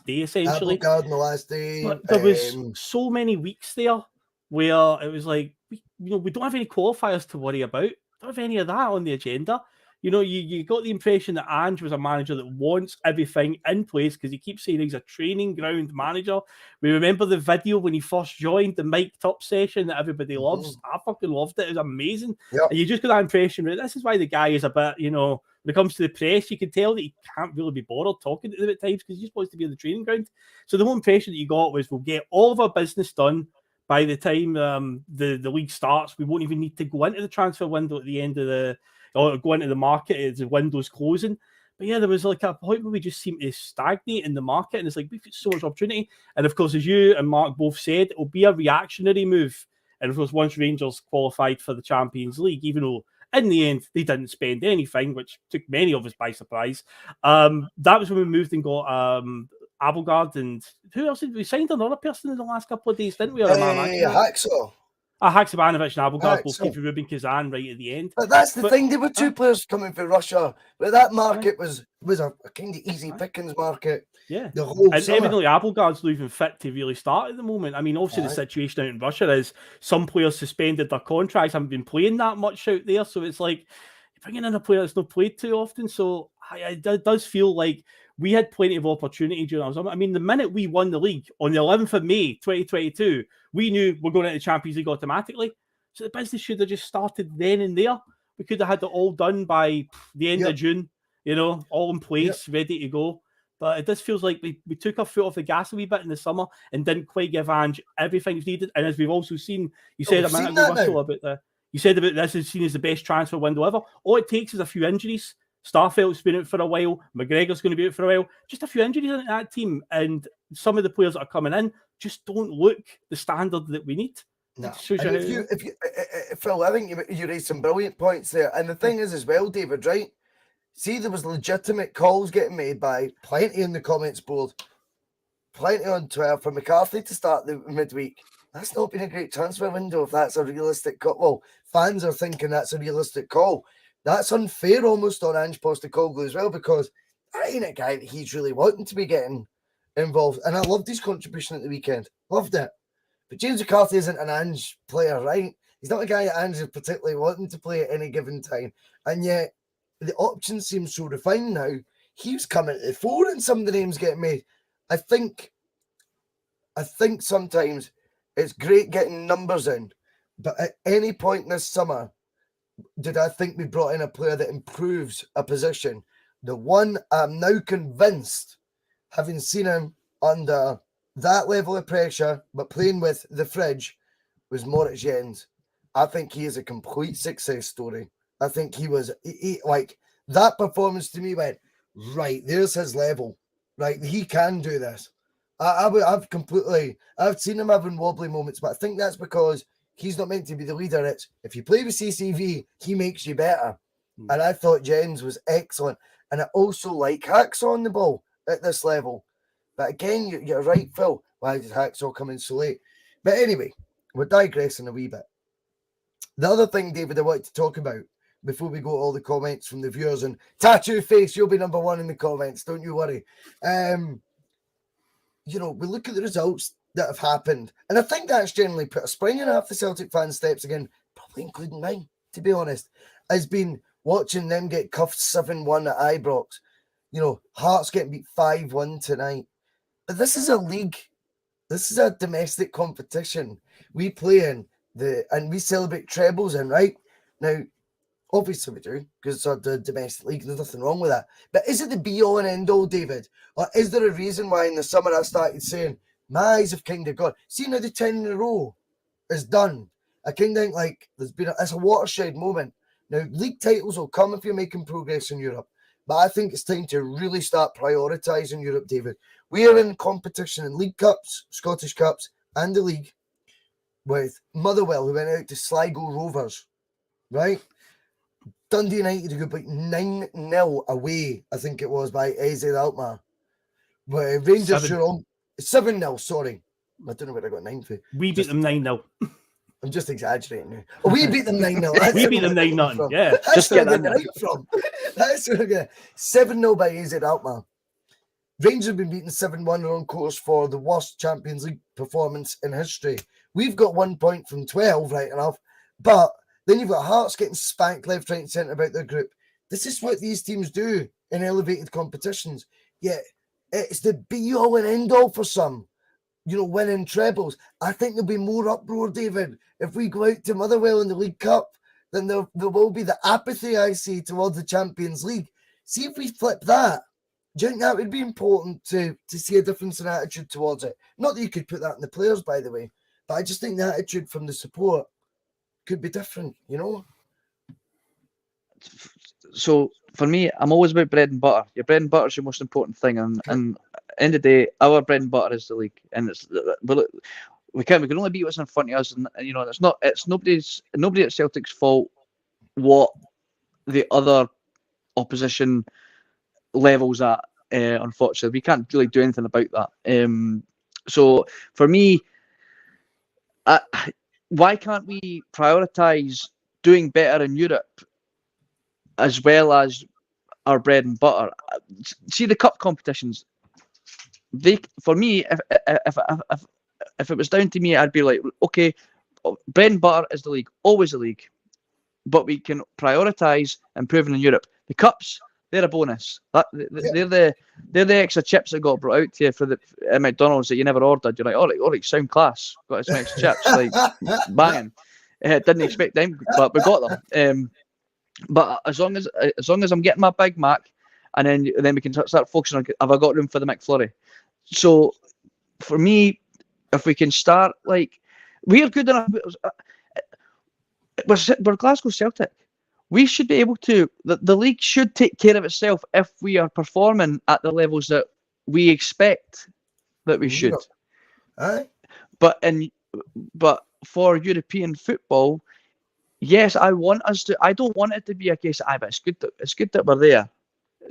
day, essentially. Abelgard on the last day. But there was so many weeks there where it was like, we don't have any qualifiers to worry about. Don't have any of that on the agenda. You know, you got the impression that Ange was a manager that wants everything in place because he keeps saying he's a training ground manager. We remember the video when he first joined the mic'd up session that everybody loves. I fucking loved it. It was amazing. Yep. And you just got that impression that this is why the guy is a bit, you know, when it comes to the press, you can tell that he can't really be bothered talking to them at times because he just wants to be in the training ground. So the whole impression that you got was we'll get all of our business done by the time the league starts. We won't even need to go into the transfer window at the end of the, or go into the market as the window's closing. But yeah, there was like a point where we just seemed to stagnate in the market, and it's like we've got so much opportunity. And of course, as you and Mark both said, it'll be a reactionary move. And of course, once Rangers qualified for the Champions League, even though in the end they didn't spend anything, which took many of us by surprise, that was when we moved and got Abelgard, and who else did we signed? Another person in the last couple of days, didn't we? Hacksaw. Haksabanovic and Abelgard both Hacksaw. came for Rubin Kazan right at the end. But that's the thing. There were two players coming from Russia, but that market was a kind of easy pickings market. Yeah, the whole and summer. evidently Abelgard's not even fit to really start at the moment. I mean, obviously the situation out in Russia is some players suspended their contracts, haven't been playing that much out there, so it's like you're bringing in a player that's not played too often. So it does feel like we had plenty of opportunity during our summer. I mean, the minute we won the league on the 11th of May 2022, we knew we're going into the Champions League automatically. So the business should have just started then and there. We could have had it all done by the end of June, you know, all in place, ready to go. But it just feels like we took our foot off the gas a wee bit in the summer and didn't quite give Ange everything he's needed. And as we've also seen, you said a minute ago, Russell, about you said about this is seen as the best transfer window ever. All it takes is a few injuries. Starfelt's been out for a while. McGregor's going to be out for a while. Just a few injuries in that team. And some of the players that are coming in just don't look the standard that we need. No. Phil, I think you raised some brilliant points there. And the thing is as well, David, right? See, there was legitimate calls getting made by plenty in the comments board, plenty on Twitter for McCarthy to start the midweek. That's not been a great transfer window if that's a realistic call. Well, fans are thinking that's a realistic call. That's unfair almost on Ange Postecoglou as well, because that ain't a guy that he's really wanting to be getting involved. And I loved his contribution at the weekend. Loved it. But James McCarthy isn't an Ange player, right? He's not a guy that Ange is particularly wanting to play at any given time. And yet, the option seems so refined now. He was coming to the fore and some of the names getting made. I think sometimes it's great getting numbers in, but at any point this summer, did I think we brought in a player that improves a position? The one I'm now convinced, having seen him under that level of pressure, but playing with the fridge, was Moritz Jens. I think he is a complete success story. I think he was like that performance to me went, right, there's his level. Right, he can do this. I've seen him having wobbly moments, but I think that's because he's not meant to be the leader. It's if you play with CCV, he makes you better. And I thought Jens was excellent. And I also like Hacksaw on the ball at this level. But again, you're right, Phil. Why did Hacksaw come in so late? But anyway, we're digressing a wee bit. The other thing, David, I wanted to talk about before we go to all the comments from the viewers, and Tattoo Face, you'll be number one in the comments, don't you worry. We look at the results that have happened, and I think that's generally put a spring in half the Celtic fans' steps again, probably including mine, to be honest, has been watching them get cuffed 7-1 at Ibrox. Hearts getting beat 5-1 tonight. But this is a league. This is a domestic competition. We play in and we celebrate trebles in, right? Now, obviously we do, because it's the domestic league, there's nothing wrong with that. But is it the be-all and end-all, David? Or is there a reason why in the summer I started saying, my eyes have kind of gone, see now the 10 in a row is done. I kind of think like it's a watershed moment. Now, league titles will come if you're making progress in Europe. But I think it's time to really start prioritising Europe, David. We are in competition in League Cups, Scottish Cups, and the League with Motherwell, who went out to Sligo Rovers, right? Dundee United, who got beat 9-0 away, I think it was, by AZ Alkmaar. Where Rangers are on 7-0, sorry. I don't know where I got 9 for. We beat them 9-0. I'm just exaggerating now. Oh, we beat them 9-0. We beat them 9-0, yeah. That's just where get I that get right from. That's where I get 7-0 by AZ Alkmaar. Rangers have been beaten 7-1 and on course for the worst Champions League performance in history. We've got 1 point from 12, right enough. But then you've got Hearts getting spanked left, right, and centre about their group. This is what these teams do in elevated competitions. Yet it's the be-all and end-all for some. Winning trebles. I think there'll be more uproar, David, if we go out to Motherwell in the League Cup than there will be the apathy I see towards the Champions League. See if we flip that. Do you think that would be important to see a difference in attitude towards it? Not that you could put that in the players, by the way, but I just think the attitude from the support could be different, So for me, I'm always about bread and butter. Your bread and butter is your most important thing, and end of the day, our bread and butter is the league, and we can only beat what's in front of us, and it's nobody at Celtic's fault what the other opposition levels at. Unfortunately, we can't really do anything about that. So for me, why can't we prioritise doing better in Europe as well as our bread and butter? See the cup competitions. For me, if it was down to me, I'd be like, okay, bread and butter is the league, always the league, but we can prioritise improving in Europe. The cups, they're a bonus. They're the extra chips that got brought out to you for the McDonald's that you never ordered. You're like, all right, sound class. Got some extra chips, like banging. Didn't expect them, but we got them. But as long as I'm getting my Big Mac, and then we can start focusing on, have I got room for the McFlurry? So for me, if we can start, like, we're good enough. We're Glasgow Celtic. We should be able to. The league should take care of itself if we are performing at the levels that we expect that we should. Aye. But for European football, yes, I want us to. I don't want it to be a case. But it's good that we're there.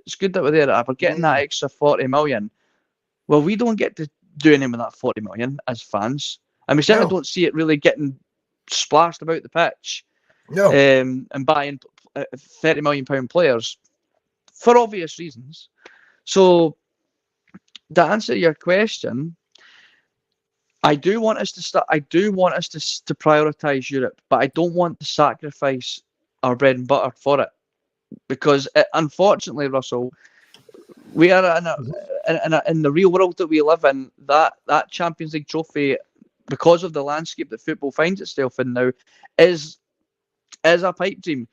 It's good that we're there. We're getting that extra 40 million. Well, we don't get to do anything with that 40 million as fans. And we certainly don't see it really getting splashed about the pitch. No. And buying £30 million players for obvious reasons. So, to answer your question, I do want us to start. I do want us to prioritise Europe, but I don't want to sacrifice our bread and butter for it, because unfortunately, Russell, we are in the real world that we live in. That Champions League trophy, because of the landscape that football finds itself in now, is a pipe dream.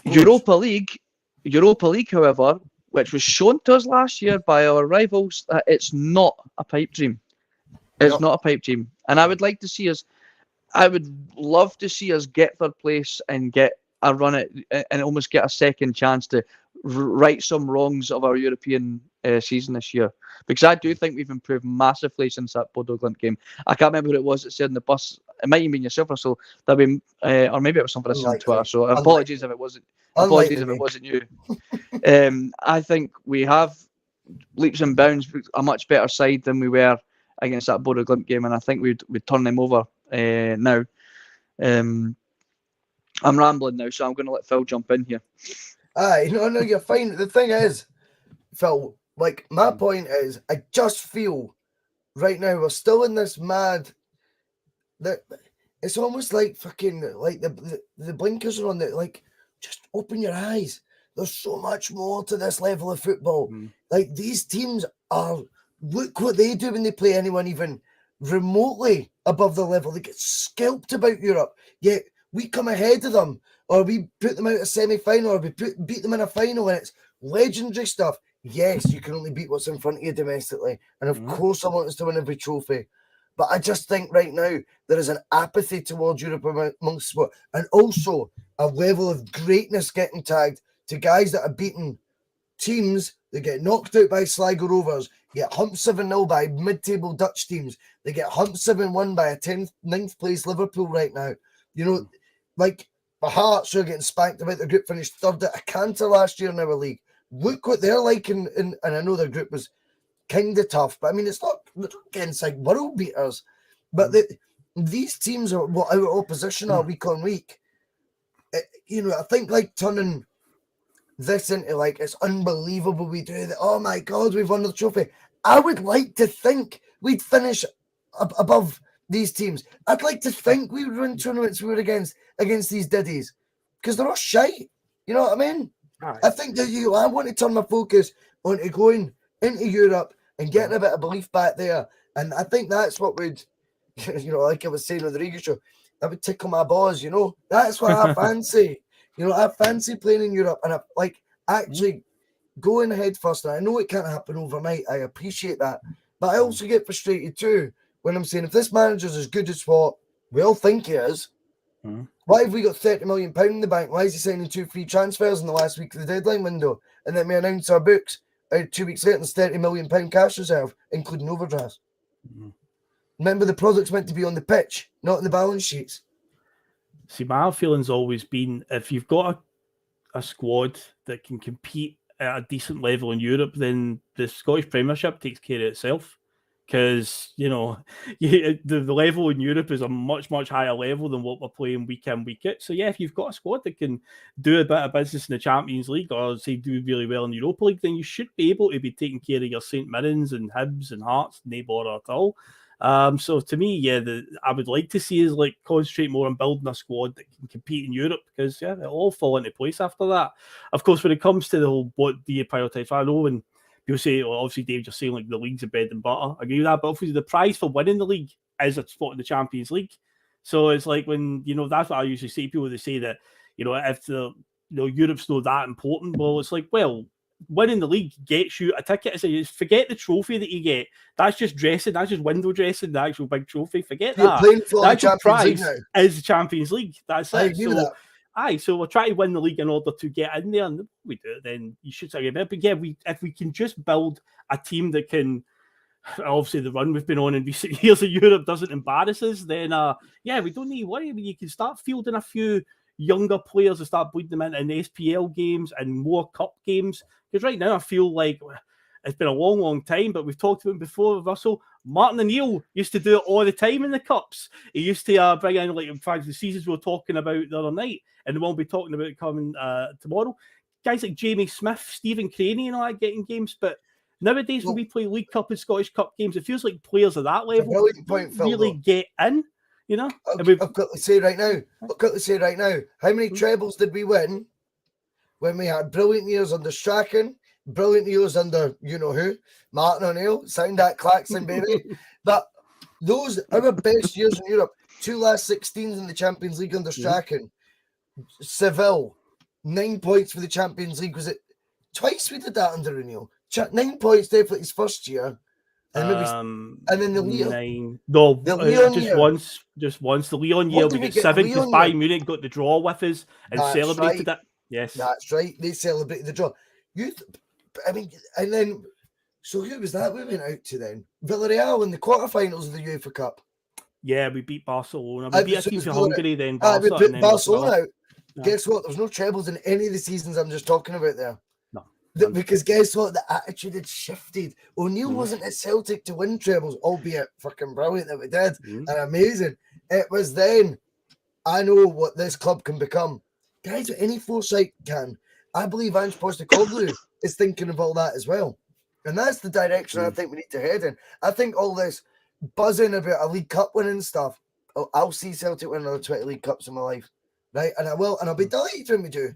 Europa League, however, which was shown to us last year by our rivals, it's not a pipe dream. It's not a pipe dream, and I would like to see us. I would love to see us get third place and get a run at, and almost get a second chance to right some wrongs of our European season this year, because I do think we've improved massively since that Bodo Glimt game. I can't remember who it was that said in the bus. It might even be yourself, Russell. That we, or maybe it was somebody else on Twitter. So apologies if it wasn't. Apologies if it wasn't you. I think we have leaps and bounds a much better side than we were against that Bodo Glimt game, and I think we'd turn them over now. I'm rambling now, so I'm going to let Phil jump in here. Aye, no, you're fine. The thing is, Phil, like, my point is, I just feel right now we're still in this mad that it's almost like fucking, like the blinkers are on. Like, just open your eyes. There's so much more to this level of football. Like, these teams are, look what they do when they play anyone even remotely above the level. They get scalped about Europe, yet we come ahead of them, or we put them out a semi-final, or we beat them in a final, and it's legendary stuff. Yes, you can only beat what's in front of you domestically, and of course I want us to win every trophy. But I just think right now there is an apathy towards Europe amongst sport, and also a level of greatness getting tagged to guys that are beating teams that get knocked out by Sligo Rovers, get humped 7-0 by mid-table Dutch teams. They get humped 7-1 by a 9th place Liverpool right now. You know, like, the Hearts are getting spanked about their group, finished third at a canter last year in our league. Look what they're like, and I know their group was kind of tough, but I mean, it's not against like world beaters. But these teams are what our opposition are week on week. I think like turning this into like, it's unbelievable we do that. Oh my God, we've won the trophy. I would like to think we'd finish above these teams. I'd like to think we would win tournaments we were against these diddies, because they're all shite. You know what I mean? I think that I want to turn my focus onto going into Europe and getting a bit of belief back there. And I think that's what would, like I was saying on the radio show, that would tickle my balls, That's what I fancy. I fancy playing in Europe and actually going ahead first. And I know it can't happen overnight. I appreciate that. But I also get frustrated too when I'm saying if this manager's as good as what we all think he is, why have we got £30 million in the bank? Why is he signing 2 free transfers in the last week of the deadline window? And then we announce our books 2 weeks later, there's £30 million cash reserve, including overdrafts. Remember, the product's meant to be on the pitch, not in the balance sheets. See, my feeling's always been if you've got a squad that can compete at a decent level in Europe, then the Scottish Premiership takes care of itself. Because, the level in Europe is a much, much higher level than what we're playing week in, week out. So, yeah, if you've got a squad that can do a bit of business in the Champions League or, say, do really well in the Europa League, then you should be able to be taking care of your St Mirrens and Hibs and Hearts, no bother at all. So, to me, yeah, I would like to see us concentrate more on building a squad that can compete in Europe because, yeah, it'll all fall into place after that. Of course, when it comes to the whole what do you prioritise, I know when people say, well, obviously, Dave, you're saying the league's a bread and butter. I agree with that, but obviously the prize for winning the league is a spot in the Champions League. So it's when, that's what I usually say to people. They say that, if Europe's not that important, well, it's winning the league gets you a ticket. It's forget the trophy that you get. That's just dressing. That's just window dressing, the actual big trophy. Forget that. The actual prize is the Champions League. That's it. I agree with that. So we're trying to win the league in order to get in there, and if we do it, then you should say it. But yeah, if we can just build a team that can, obviously the run we've been on in recent years of Europe doesn't embarrass us, then we don't need to worry. You can start fielding a few younger players and start bleeding them into SPL games and more cup games. Because right now I feel like it's been a long, long time, but we've talked about it before, Russell. Martin O'Neill used to do it all the time in the cups. He used to bring in, in fact, the seasons we were talking about the other night, and we'll be talking about it coming tomorrow. Guys like Jamie Smith, Stephen Craney and all that getting games, but nowadays when we play League Cup and Scottish Cup games, it feels like players of that level really get in, I've got to say right now, how many trebles did we win when we had brilliant years under Strachan, brilliant years under who, Martin O'Neill, sound that klaxon, baby. But those our best years in Europe, 2 last 16s in the Champions League under Strachan, Seville, 9 points for the Champions League. Was it twice we did that under O'Neill? 9 points definitely his first year. And maybe, and then the Leon 9. No, just once. The Leon year we got 7 because Bayern Munich got the draw with us and celebrated it. Yes, that's right. They celebrated the draw. And then, so who was that we went out to then? Villarreal in the quarterfinals of the UEFA Cup. Yeah, we beat Barcelona. We beat a team from Hungary then. We put Barcelona out. Yeah. Guess what? There's no trebles in any of the seasons I'm just talking about there. No. Because guess what? The attitude had shifted. O'Neill wasn't at Celtic to win trebles, albeit fucking brilliant that we did and amazing. It was then, I know what this club can become. Guys, any foresight can. I believe Ange Postecoglou is thinking of all that as well. And that's the direction I think we need to head in. I think all this buzzing about a League Cup winning stuff, I'll see Celtic win another 20 League Cups in my life. Right? And I will. And I'll be delighted when we do.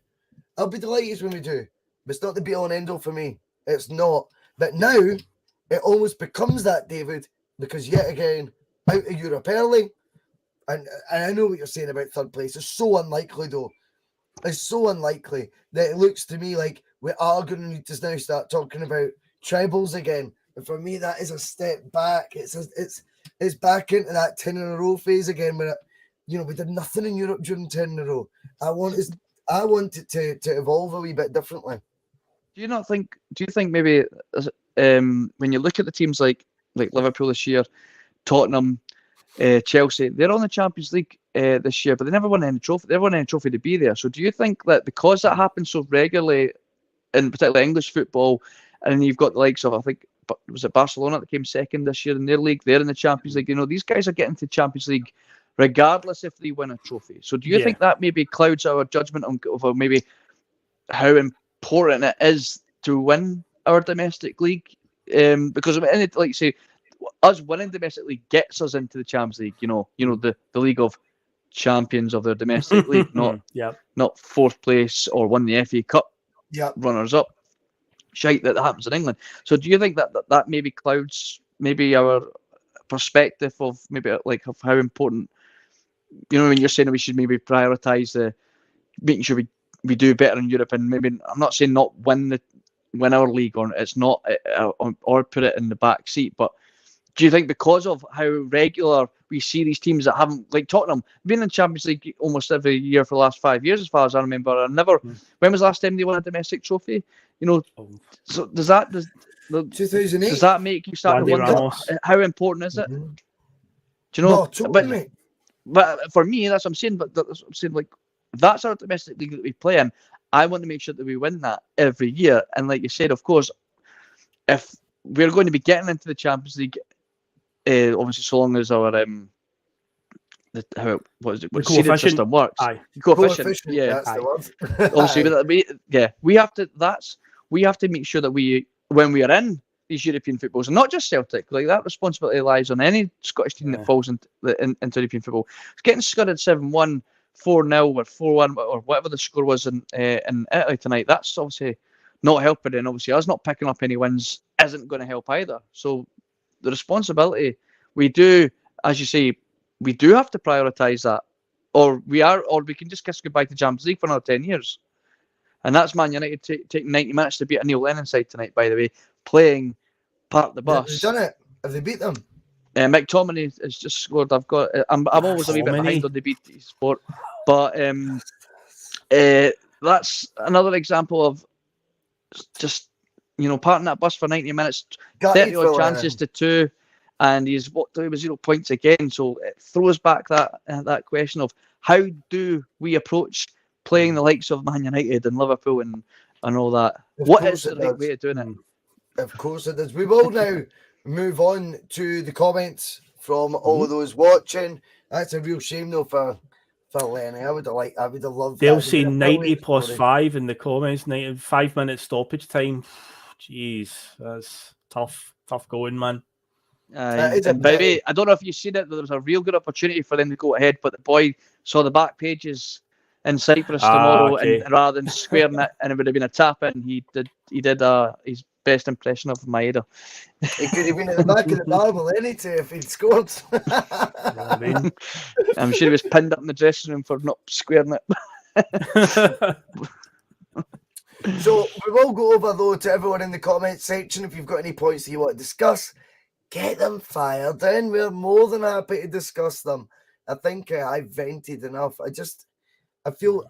But it's not the be all and end all for me. It's not. But now it almost becomes that, David, because yet again, out of Europe early. And I know what you're saying about third place. It's so unlikely, though. It's so unlikely that it looks to me like we are going to need to now start talking about trebles again. And for me, that is a step back. It's back into that 10 in a row phase again, where we did nothing in Europe during 10 in a row. I want it to evolve a wee bit differently. Do you think maybe when you look at the teams like Liverpool this year, Tottenham, Chelsea, they're on the Champions League this year, but they never won any trophy. They never won any trophy to be there. So do you think that because that happens so regularly, in particular English football, and then you've got the likes of, I think, was it Barcelona that came second this year in their league? They're in the Champions League. These guys are getting to the Champions League regardless if they win a trophy. So do you think that maybe clouds our judgment of maybe how important it is to win our domestic league? Because like you say, us winning domestic league gets us into the Champions League. The League of Champions of their domestic league, not fourth place or won the FA Cup runners-up. Shite that happens in England. So do you think that maybe clouds maybe our perspective of maybe like of how important, you know, when you're saying we should maybe prioritise the making sure we do better in Europe, and maybe I'm not saying not win our league, or it's not or put it in the back seat, but do you think because of how regular we see these teams that haven't, like Tottenham, been in Champions League almost every year for the last 5 years, as far as I remember, and never. When was the last time they won a domestic trophy? You know, so does that 2008. Does that make you start to wonder how important is it? Do you know? No, totally. But for me, that's what I'm saying. But that's what I'm saying. Like, that's our domestic league that we play in. I want to make sure that we win that every year. And like you said, of course, if we're going to be getting into the Champions League, obviously, so long as our what seeded system works. Aye. Coefficient. Yeah. That's the word. Obviously, we have to. We have to make sure that when we are in these European footballs, and not just Celtic, like that responsibility lies on any Scottish team that falls into European football. It's getting scudded 7-1, 4-0, or 4-1, or whatever the score was in Italy tonight. That's obviously not helping, and obviously us not picking up any wins isn't going to help either. So the responsibility we do, as you say, we do have to prioritise that, or we can just kiss goodbye to Champions League for another 10 years. And that's Man United taking 90 minutes to beat a Neil Lennon side tonight, by the way, playing part of the bus. Have they done it? Have they beat them? McTominay has just scored. I'm always a wee bit behind on the BT Sport, but that's another example of just, you know, parting that bus for 90 minutes, 30 odd chances to 2, and he's walked away with 0 points again. So it throws back that question of how do we approach playing the likes of Man United and Liverpool and all that? What is the right way of doing it? Of course it is. We will now move on to the comments from all of those watching. That's a real shame though for Lenny. I would have loved. They'll say 90 plus 5 in the comments. 5 minute stoppage time. Jeez, that's tough going, man. And baby, I don't know if you've seen it, but there was a real good opportunity for them to go ahead, but the boy saw the back pages in Cyprus tomorrow, and rather than squaring it, and it would have been a tap in, he did his best impression of Maeda. He could have been at the back of the barrel if he'd scored. I mean, I'm sure he was pinned up in the dressing room for not squaring it. So we will go over though to everyone in the comments section. If you've got any points that you want to discuss, get them fired in. We're more than happy to discuss them. I think I've vented enough. I feel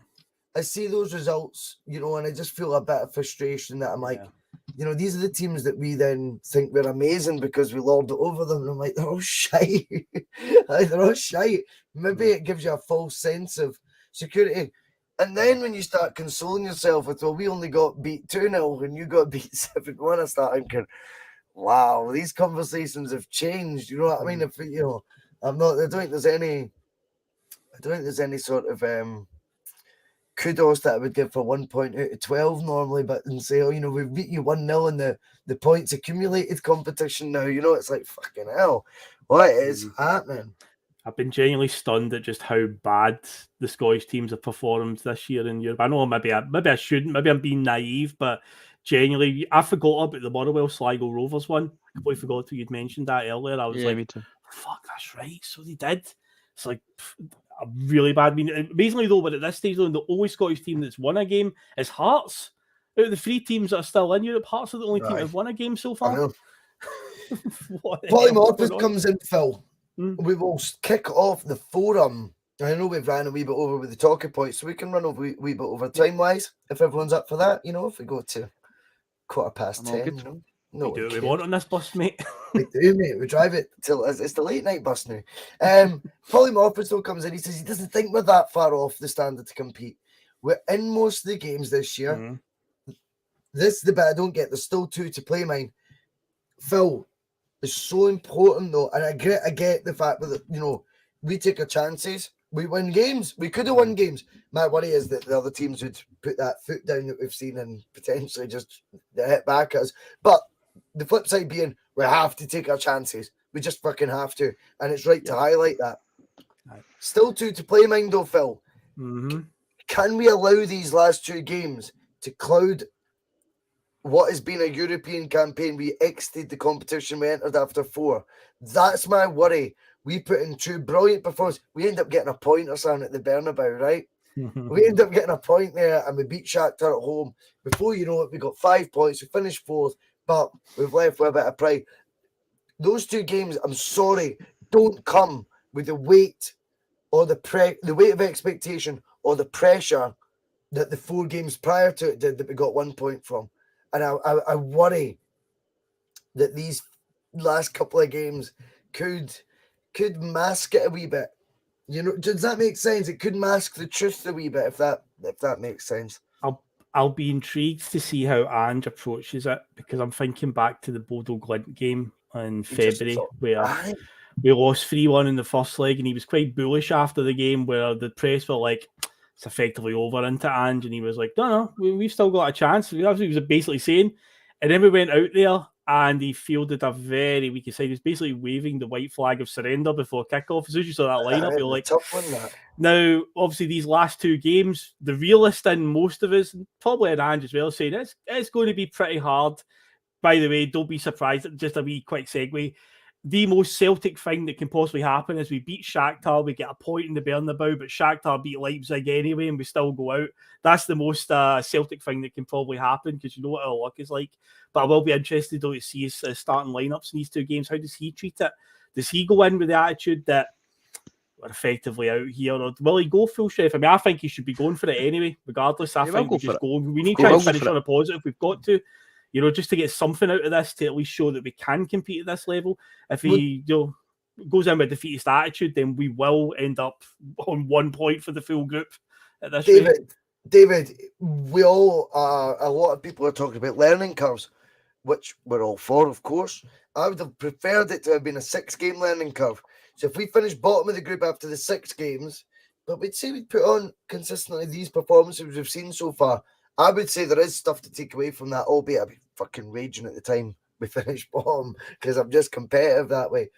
I see those results, you know, and I just feel a bit of frustration that I'm like, you know, these are the teams that we then think we're amazing because we lord it over them. And I'm like, they're all shite. They're all shite. Maybe it gives you a false sense of security. And then when you start consoling yourself with, well, we only got beat 2-0 and you got beat 7-1, I start thinking, wow, these conversations have changed. You know what I mean? If you know, I don't think there's any sort of kudos that I would give for 1 point out of 12 normally, but and say, oh, you know, we've beat you 1-0 in the points accumulated competition now. You know, it's like, fucking hell, what is happening? I've been genuinely stunned at just how bad the Scottish teams have performed this year in Europe. I know maybe I shouldn't, maybe I'm being naive, but genuinely, I forgot about the Motherwell Sligo Rovers one. I completely forgot you'd mentioned that earlier. I was like, me too. Fuck, that's right. So they did. It's like a really bad. I mean, amazingly though, but at this stage, though, the only Scottish team that's won a game is Hearts. Out of the 3 teams that are still in Europe, Hearts are the only team that have won a game so far. Polymorphous comes in, Phil. We will kick off the forum. I know we've ran a wee bit over with the talking points, so we can run over a wee bit over time-wise, if everyone's up for that. You know, if we go to 10:15, you know. No, we do what we want on this bus, mate. We do, mate. We drive it till it's the late night bus now. Polymorphous though comes in. He says he doesn't think we're that far off the standard to compete. We're in most of the games this year. This is the bit I don't get. There's still 2 to play, mine. Phil, it's so important though, and I get the fact that, you know, we take our chances. We win games. We could have won games. My worry is that the other teams would put that foot down that we've seen and potentially just hit back at us. But the flip side being, we have to take our chances. We just fucking have to. And it's right to highlight that. Still 2 to play, mind though, Phil. Can we allow these last 2 games to cloud what has been a European campaign. We exited the competition, we entered after 4. That's my worry. We put in 2 brilliant performances. We end up getting a point or something at the Bernabeu, right? We end up getting a point there, and we beat Shakhtar at home. Before you know it, we got 5 points. We finished 4th, but we've left with a bit of pride. Those 2 games, I'm sorry, don't come with the weight or the weight of expectation or the pressure that the 4 games prior to it did that we got 1 point from. And I worry that these last couple of games could mask it a wee bit. You know, does that make sense? It could mask the truth a wee bit, if that makes sense. I'll be intrigued to see how Ange approaches it, because I'm thinking back to the Bodo Glimt game in February where we lost 3-1 in the first leg, and he was quite bullish after the game, where the press were like, it's effectively over into Ange, and he was like, no, we've still got a chance. That's what he was basically saying. And then we went out there, and he fielded a very weak side. He was basically waving the white flag of surrender before kickoff. As soon as you saw that lineup, you're like, tough one, that. Now, obviously, these last 2 games, the realist in most of us, probably in Ange as well, saying it's going to be pretty hard. By the way, don't be surprised. Just a wee quick segue. The most Celtic thing that can possibly happen is we beat Shakhtar, we get a point in the Bernabeu, but Shakhtar beat Leipzig anyway, and we still go out. That's the most Celtic thing that can probably happen, because you know what our luck is like. But I will be interested though to see his starting lineups in these 2 games. How does he treat it? Does he go in with the attitude that we're effectively out here, or will he go full strength? I mean, I think he should be going for it anyway, regardless. I think we just go. We need to try and finish on a positive. We've got to. You know, just to get something out of this to at least show that we can compete at this level. If he goes in with a defeatist attitude, then we will end up on 1 point for the full group at this rate. David, we all are, a lot of people are talking about learning curves, which we're all for, of course. I would have preferred it to have been a 6-game learning curve. So if we finish bottom of the group after the 6 games, but we'd say we'd put on consistently these performances we've seen so far, I would say there is stuff to take away from that, albeit I'd be fucking raging at the time we finish bottom, because I'm just competitive that way.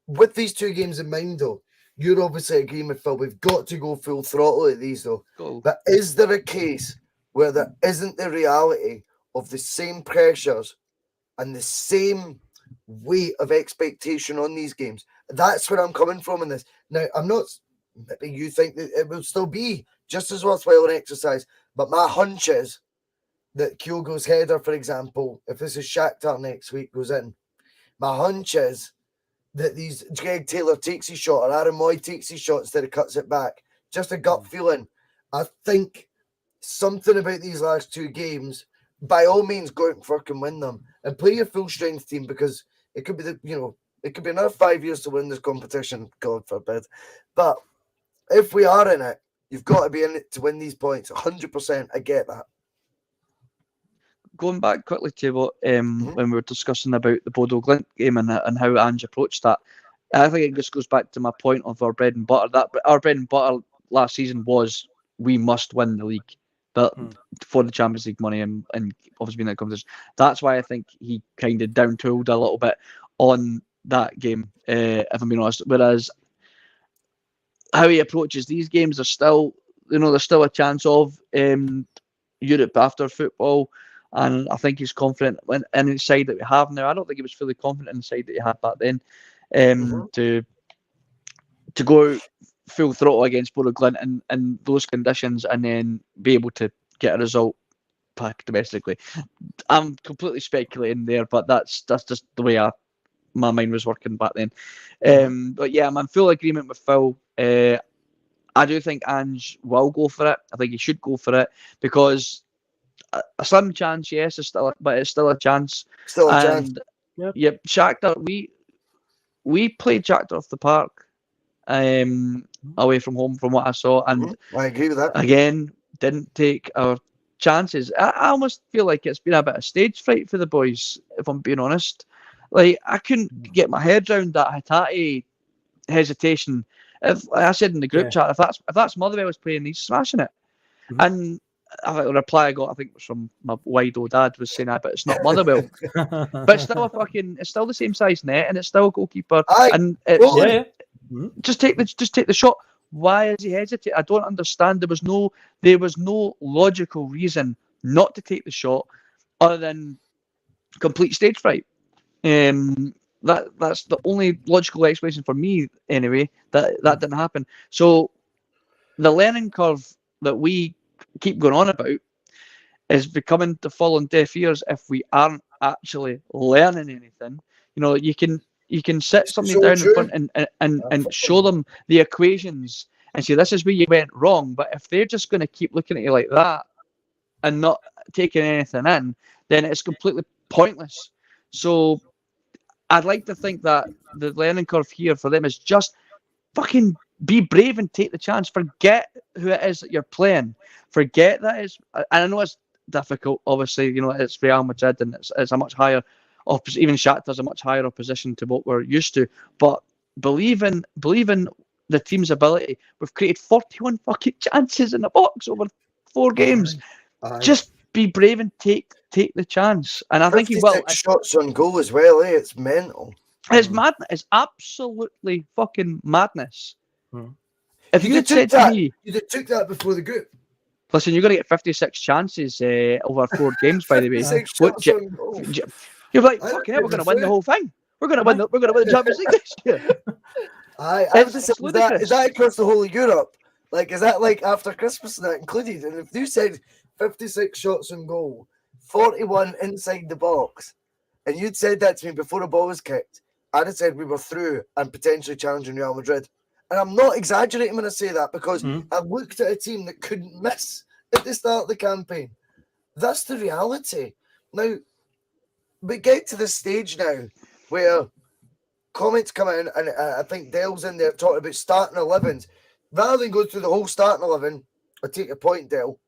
With these 2 games in mind, though, you're obviously agreeing with Phil. We've got to go full throttle at these, though. But is there a case where there isn't the reality of the same pressures and the same weight of expectation on these games? That's where I'm coming from in this. Now, I'm not... Maybe you think that it will still be just as worthwhile an exercise, but my hunch is that Kyogo's header, for example, if this is Shakhtar next week, goes in, my hunch is that these Greg Taylor takes his shot or Aaron Moy takes his shot instead of cuts it back. Just a gut feeling. I think something about these last 2 games, by all means, go out and fucking win them and play your full strength team, because it could be it could be another 5 years to win this competition, God forbid. But if we are in it, you've got to be in it to win these points. 100%. I get that. Going back quickly to what when we were discussing about the Bodo Glimt game and how Ange approached that, I think it just goes back to my point of our bread and butter. That our bread and butter last season was we must win the league, but for the Champions League money and obviously being that competition. That's why I think he kind of down-tooled a little bit on that game, if I'm being honest. Whereas how he approaches these games, there's still a chance of Europe after football. And I think he's confident in his side that we have now. I don't think he was fully confident in the side that he had back then. To go out full throttle against Bodo Glimt in those conditions and then be able to get a result back domestically. I'm completely speculating there, but that's just the way my mind was working back then. But yeah, I'm in full agreement with Phil. I do think Ange will go for it. I think he should go for it, because a slim chance, yes, but it's still a chance. Still a chance. Yep, Shakhtar. We played Shakhtar off the park, away from home, from what I saw, and I agree with that. Again, didn't take our chances. I almost feel like it's been a bit of stage fright for the boys, if I'm being honest. Like, I couldn't get my head around that Hatate hesitation. If I said in the group chat, if that's Motherwell was playing, he's smashing it. And I think the reply I got, I think, was from my wide old dad, was saying, but it's not Motherwell. But it's still it's still the same size net, and it's still a goalkeeper. And just take the shot. Why is he hesitating? I don't understand. There was no logical reason not to take the shot other than complete stage fright. That's the only logical explanation for me, anyway. That didn't happen. So the learning curve that we keep going on about is becoming to fall on deaf ears if we aren't actually learning anything. You know, you can sit somebody so down true. in front and show them the equations and say this is where you went wrong. But if they're just going to keep looking at you like that and not taking anything in, then it's completely pointless. So I'd like to think that the learning curve here for them is just fucking be brave and take the chance. Forget who it is that you're playing. Forget that it's, and I know it's difficult, obviously, you know, it's Real Madrid and it's a much higher, even Shakhtar's a much higher opposition to what we're used to. But believe in the team's ability. We've created 41 fucking chances in the box over 4 games. Aye. Just be brave and take the chance. And I think he will. 56 shots on goal as well, eh? It's mental. It's madness. It's absolutely fucking madness. If You'd you'd have said took to that. me, You'd have took that before the group. listen, you're going to get 56 chances over 4 games, by the way. 56 What shots j- on goal. You're like, I fucking don't hell, we're going to win the understand. whole thing. We're going to win the Champions League this year. I It's was just, ludicrous. is that across the whole of Europe? Like, is that like after Christmas and that included? And if you said 56 shots on goal, 41 inside the box, and you'd said that to me before the ball was kicked, I'd have said we were through and potentially challenging Real Madrid. And I'm not exaggerating when I say that because I looked at a team that couldn't miss at the start of the campaign. That's the reality. Now, we get to the stage now where comments come in, and I think Dale's in there talking about starting 11s. Rather than go through the whole starting 11, I take your point, Dale.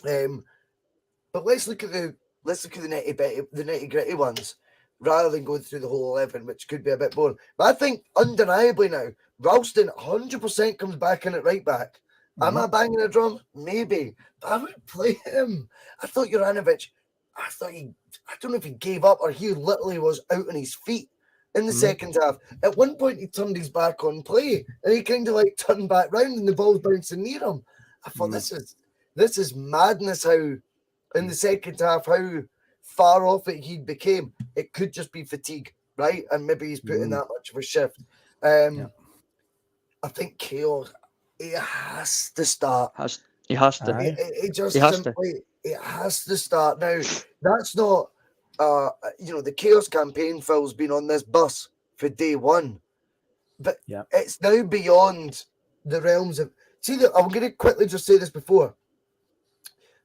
But let's look at the nitty gritty ones, rather than going through the whole 11, which could be a bit boring. But I think undeniably now, Ralston 100% comes back in at right back. Am I banging a drum? Maybe. But I would play him. I thought Juranovic, I don't know if he gave up or he literally was out on his feet in the second half. At one point, he turned his back on play and he kind of like turned back round and the ball's bouncing near him. I thought this is madness how in the second half, how far off it he became. It could just be fatigue, right? And maybe he's putting that much of a shift. I think chaos, it has to start. He has to. It has to start. Now, that's not, the chaos campaign, Phil's been on this bus for day one. But it's now beyond the realms of, I'm going to quickly just say this before.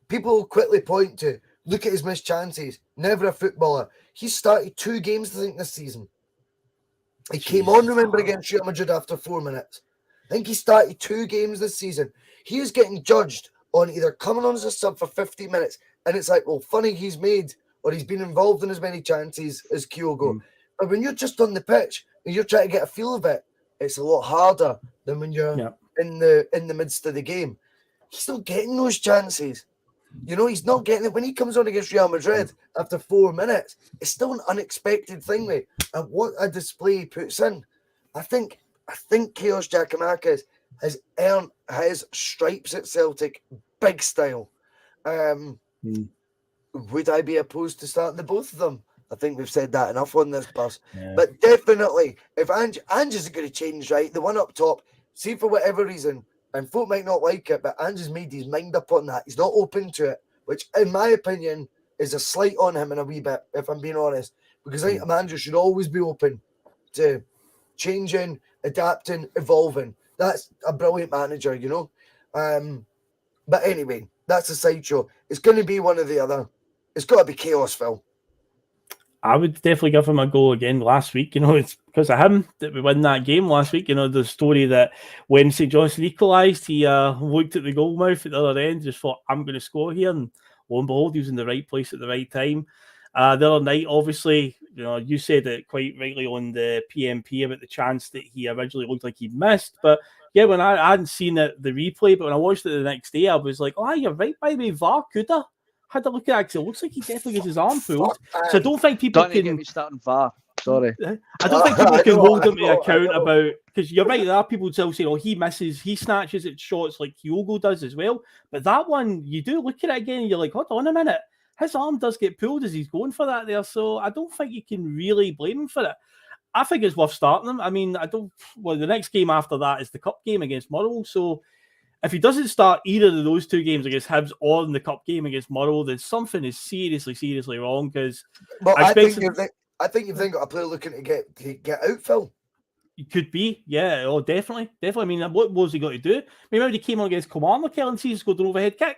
People will quickly point to, look at his missed chances. Never a footballer. He started 2 games, I think, this season. He came on, remember, against Real Madrid after 4 minutes. I think he started 2 games this season. He is getting judged on either coming on as a sub for 50 minutes, and it's like, well, funny he's made, or he's been involved in as many chances as Kyogo. But when you're just on the pitch and you're trying to get a feel of it, it's a lot harder than when you're in the midst of the game. He's not getting those chances. You know, he's not getting it. When he comes on against Real Madrid after 4 minutes, it's still an unexpected thing, mate. And what a display he puts in. I think Chaos Giakoumakis has earned his stripes at Celtic, big style. Would I be opposed to starting the both of them? I think we've said that enough on this bus. But definitely, if Ange isn't going to change, right? The one up top, see for whatever reason, and folk might not like it, but Ange has made his mind up on that. He's not open to it, which, in my opinion, is a slight on him in a wee bit, if I'm being honest. Because I think a manager should always be open to changing, adapting, evolving. That's a brilliant manager, you know. But anyway, that's a sideshow. It's going to be one or the other. It's got to be chaos, Phil. I would definitely give him a go again last week. You know, it's because of him that we won that game last week. You know, the story that when St. Johnstone equalised, he looked at the goal mouth at the other end, just thought, I'm going to score here. And lo and behold, he was in the right place at the right time. The other night, obviously, you know, you said it quite rightly on the PMP about the chance that he originally looked like he'd missed. But yeah, when I hadn't seen the replay, but when I watched it the next day, I was like, oh, you're right, by the way, VAR could have had a look at it. It looks like he definitely gets his arm pulled. So I don't think people Don't get me starting VAR. Sorry. I don't think people I can know, hold I him to know, I account know. about, because you're right, there are people still saying, oh, he snatches at shots like Kyogo does as well. But that one, you do look at it again and you're like, hold on a minute. His arm does get pulled as he's going for that there. So I don't think you can really blame him for it. I think it's worth starting him. I mean, the next game after that is the cup game against Motherwell. So if he doesn't start either of those two games against Hibs or in the cup game against Motherwell, then something is seriously wrong. Because Well, I think expect you've then got a player looking to get out, Phil. it could be, yeah, oh, definitely. I mean, what was he got to do? Remember when he came on against Kilmarnock and he scored an overhead kick?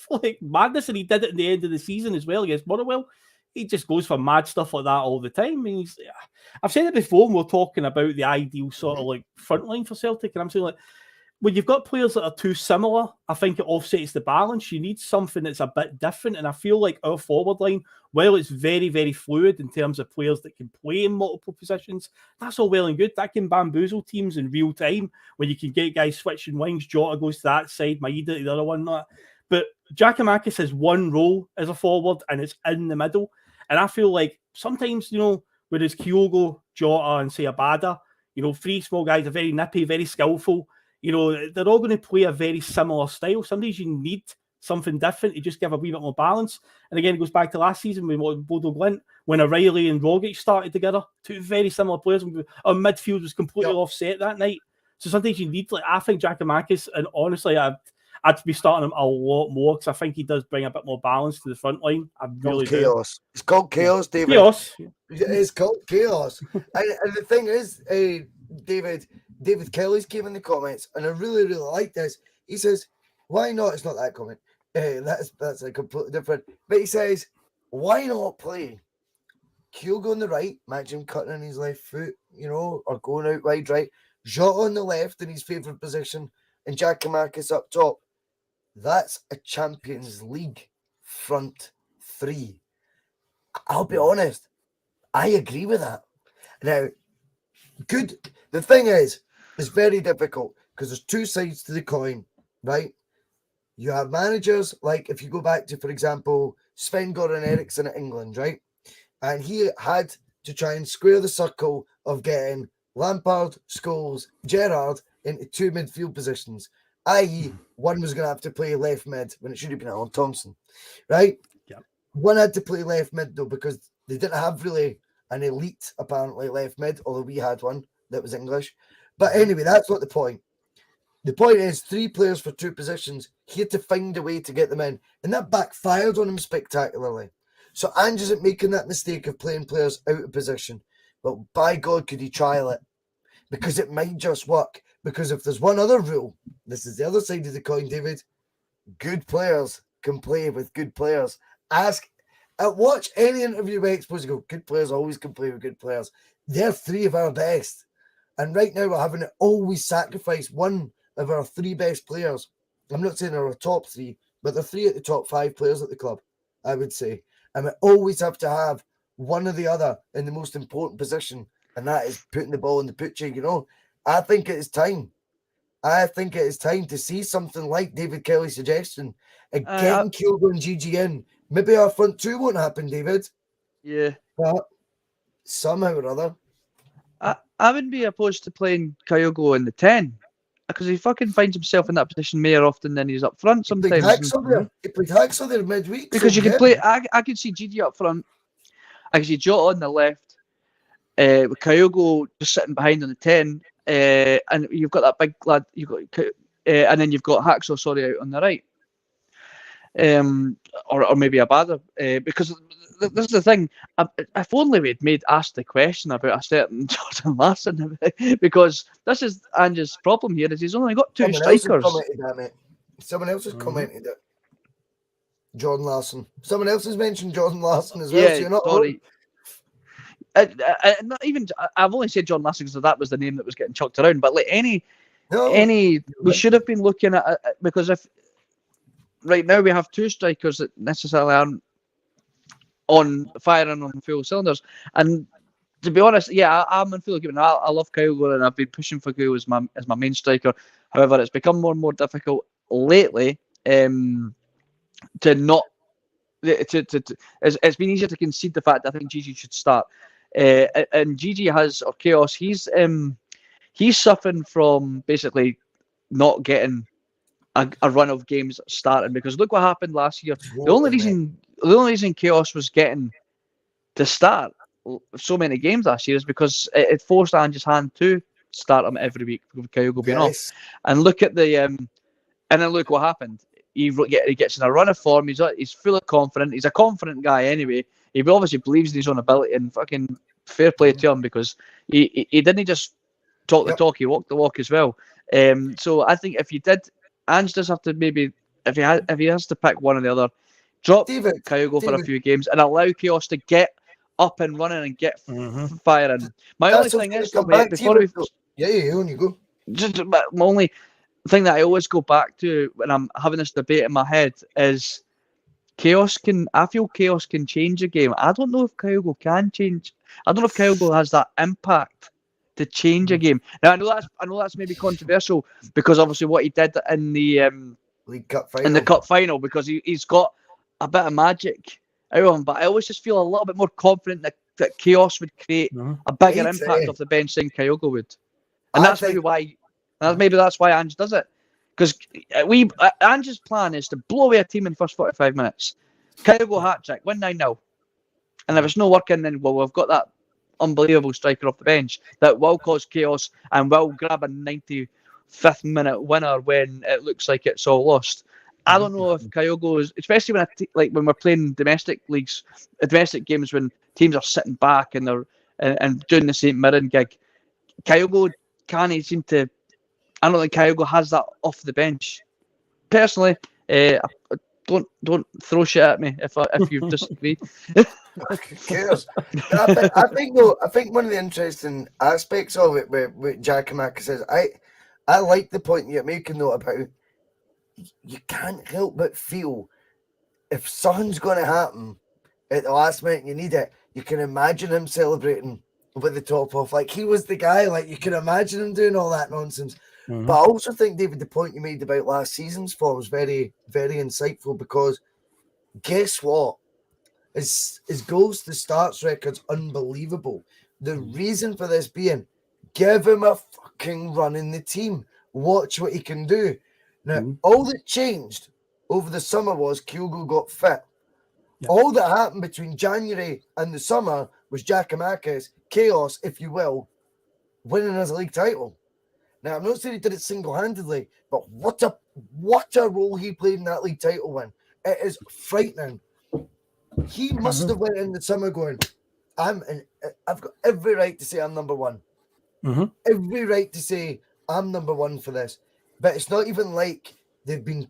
Like madness, and he did it in the end of the season as well against Motherwell. He just goes for mad stuff like that all the time. I mean, I've said it before when we're talking about the ideal sort of like front line for Celtic, and I'm saying like, when you've got players that are too similar, I think it offsets the balance. You need something that's a bit different. And I feel like our forward line, while it's very fluid in terms of players that can play in multiple positions, that's all well and good. That can bamboozle teams in real time when you can get guys switching wings. Jota goes to that side, Maeda to the other one. But Giakoumakis has one role as a forward, and it's in the middle. And I feel like sometimes, whereas Kyogo, Jota, and say Abada, three small guys are very nippy, very skillful. They're all going to play a very similar style. Sometimes you need something different to just give a wee bit more balance. And again, it goes back to last season with Bodo Glint, when O'Reilly and Rogic started together, two very similar players. Our midfield was completely offset that night. So sometimes you need, I think Giakoumakis, and honestly, I'd be starting him a lot more because I think he does bring a bit more balance to the front line. I really do. Chaos. It's called chaos, David. Chaos. It's called chaos. and the thing is, David Kelly's came in the comments, and I really like this. He says, "Why not?" It's not that comment. That's a completely different. But he says, "Why not play Kyogo on the right, imagine cutting in his left foot, or going out wide right, Jota on the left in his favourite position, and Giakoumakis up top. That's a Champions League front three." I'll be honest, I agree with that. Now, good. The thing is, it's very difficult because there's two sides to the coin, right? You have managers like, if you go back to, for example, Sven-Goran Eriksson at England, right? And he had to try and square the circle of getting Lampard, Scholes, Gerrard into two midfield positions, i.e., one was going to have to play left mid when it should have been Alan Thompson, right? Yeah. One had to play left mid, though, because they didn't have really an elite, apparently, left mid, although we had one that was English. But anyway, that's not the point. The point is, three players for two positions. He had to find a way to get them in, and that backfired on him spectacularly. So Ange isn't making that mistake of playing players out of position. But by God, could he trial it? Because it might just work. Because if there's one other rule, this is the other side of the coin, David, good players can play with good players. Watch any interview by Exposed to go, good players always can play with good players. They're three of our best. And right now we're having to always sacrifice one of our three best players. I'm not saying they're our top three, but they're three at the top five players at the club, I would say. And we always have to have one or the other in the most important position, and that is putting the ball in the picture, I think it is time. I think it is time to see something like David Kelly's suggestion and getting Kyogo and GG in. Maybe our front two won't happen, David. Yeah. But somehow or other. I wouldn't be opposed to playing Kyogo in the 10 because he fucking finds himself in that position more often than he's up front sometimes. He played Haxel there midweek. Because you can play, I could see GG up front. I can see Jota on the left, with Kyogo just sitting behind on the 10, and you've got that big lad, and then you've got Haxel, out on the right. Or maybe Abada, because this is the thing. If only we'd asked the question about a certain Jordan Larson, because this is Ange's problem here. Is he's only got two strikers. Someone else has commented it. Jordan Larson. Someone else has mentioned Jordan Larson as well. Yeah, so you're not sorry. Not even. I've only said Jordan Larson because that was the name that was getting chucked around. But like we should have been looking at because if. Right now we have two strikers that necessarily aren't on firing on full cylinders. And to be honest, I'm in full agreement. I love Kyogo and I've been pushing for Kyogo as my main striker. However, it's become more and more difficult lately it's been easier to concede the fact that I think GG should start. And Gigi has, or Chaos, he's suffering from basically not getting a run of games started, because look what happened last year. The only reason Chaos was getting to start so many games last year is because it forced Ange's hand to start him every week with Kyogo being off. And look at the and then look what happened. He gets in a run of form. He's full of confidence. He's a confident guy anyway. He obviously believes in his own ability, and fucking fair play to him, because he didn't just talk the talk, he walked the walk as well. So I think if you did, Ange does have to maybe, if he has to pick one or the other, drop Kyogo for a few games and allow Chaos to get up and running and get firing. My only thing is, before we on you go. Just my only thing that I always go back to when I'm having this debate in my head is I feel Chaos can change a game. I don't know if Kyogo can change. I don't know if Kyogo has that impact to change a game. Now I know that's maybe controversial, because obviously what he did in the League Cup final. In the cup final, because he's got a bit of magic out of him. But I always just feel a little bit more confident that Chaos would create a bigger impact off the bench than Kyogo would. And that's maybe why Ange does it. Because Ange's plan is to blow away a team in the first 45 minutes. Kyogo hat-trick, win 9-0. And if it's not working, then we've got that unbelievable striker off the bench that will cause chaos and will grab a 95th minute winner when it looks like it's all lost. I don't know if Kyogo is, especially when we're playing domestic leagues, domestic games when teams are sitting back and they're and doing the St. Mirren gig. Kyogo can't seem to. I don't think Kyogo has that off the bench. Personally, don't throw shit at me if you disagree. Who cares? I think one of the interesting aspects of it with Giacomakis says, I like the point you're making though about you can't help but feel if something's going to happen at the last minute, you need it. You can imagine him celebrating with the top off, like he was the guy. Like you can imagine him doing all that nonsense. But I also think, David, the point you made about last season's form was very, very insightful, because guess what? His goals to starts record's unbelievable. The reason for this being, give him a fucking run in the team. Watch what he can do. Now, all that changed over the summer was Kyogo got fit. Yep. All that happened between January and the summer was Giacomakis, chaos, if you will, winning his league title. Now, I'm not saying he did it single-handedly, but what a role he played in that league title win. It is frightening. He must have went in the summer going, I've got every right to say I'm number one. Every right to say I'm number one for this. But it's not even like they've been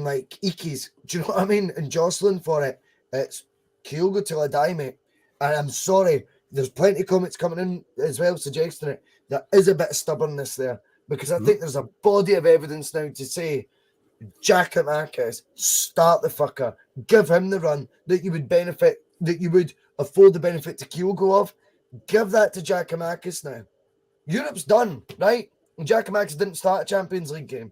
like Ikes, do you know what I mean? And jostling for it. It's Kyogo till I die, mate. And I'm sorry, there's plenty of comments coming in as well suggesting it. There is a bit of stubbornness there, because I think there's a body of evidence now to say, Giacomakis, start the fucker, give him the run that you would afford the benefit to Kyogo of. Give that to Giacomakis now. Europe's done, right? And Giacomakis didn't start a Champions League game.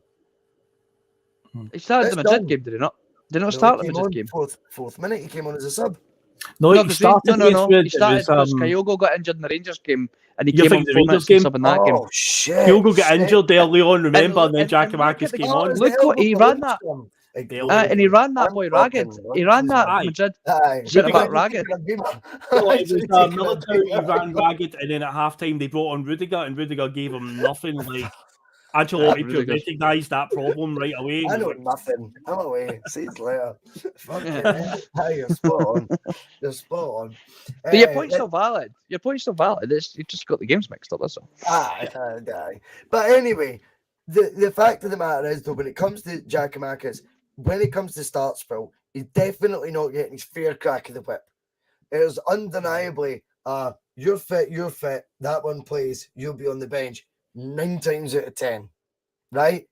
He started the Madrid game, did he not? Did he not start the Madrid game? Fourth minute, he came on as a sub. No, he started. He started because Kyogo got injured in the Rangers game, and he came on 4 minutes game. Sub in that game. Oh shit! Kyogo got injured there, Leon. Remember, and then Giacomakis came on. Look what he ran that. And he ran that boy ragged. He ran that Madrid centre back ragged. It was military. He ran ragged, and then at halftime they brought on Rudiger, and Rudiger gave him nothing. Like Ancelotti recognised that problem right away. I know nothing. I'm away. See you later. You're spot on. You're spot on. But your point's still valid. You just got the games mixed up. That's all. Aye. But anyway, the fact of the matter is, though, when it comes to Giacomakis, when it comes to starts, Phil, he's definitely not getting his fair crack of the whip. It is undeniably, you're fit, that one plays, you'll be on the bench 9 times out of 10, right?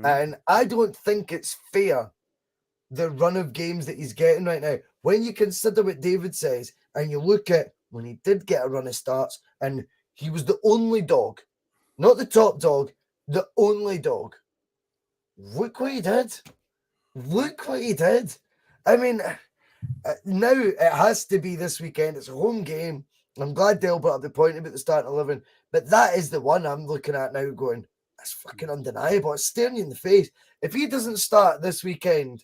And I don't think it's fair, the run of games that he's getting right now. When you consider what David says, and you look at when he did get a run of starts, and he was the only dog, not the top dog, the only dog. Look what he did. I mean, now it has to be this weekend. It's a home game. I'm glad Dale brought up the point about the starting 11, but that is the one I'm looking at now going, that's fucking undeniable. It's staring you in the face. If he doesn't start this weekend,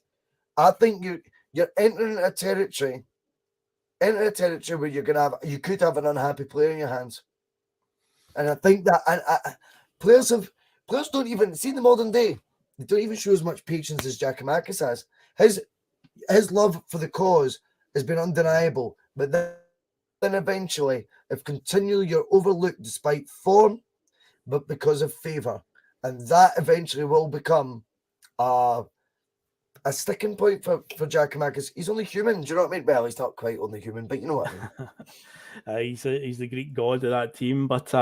I think you're entering a territory where you could have an unhappy player in your hands. And I think that players don't even see in the modern day, they don't even show as much patience as Giakoumakis has. His love for the cause has been undeniable, but then eventually, if continually you're overlooked despite form, but because of favour, and that eventually will become a sticking point for Giakoumakis. He's only human. Do you know what I mean? Well, he's not quite only human, but you know what I mean. He's the Greek god of that team. But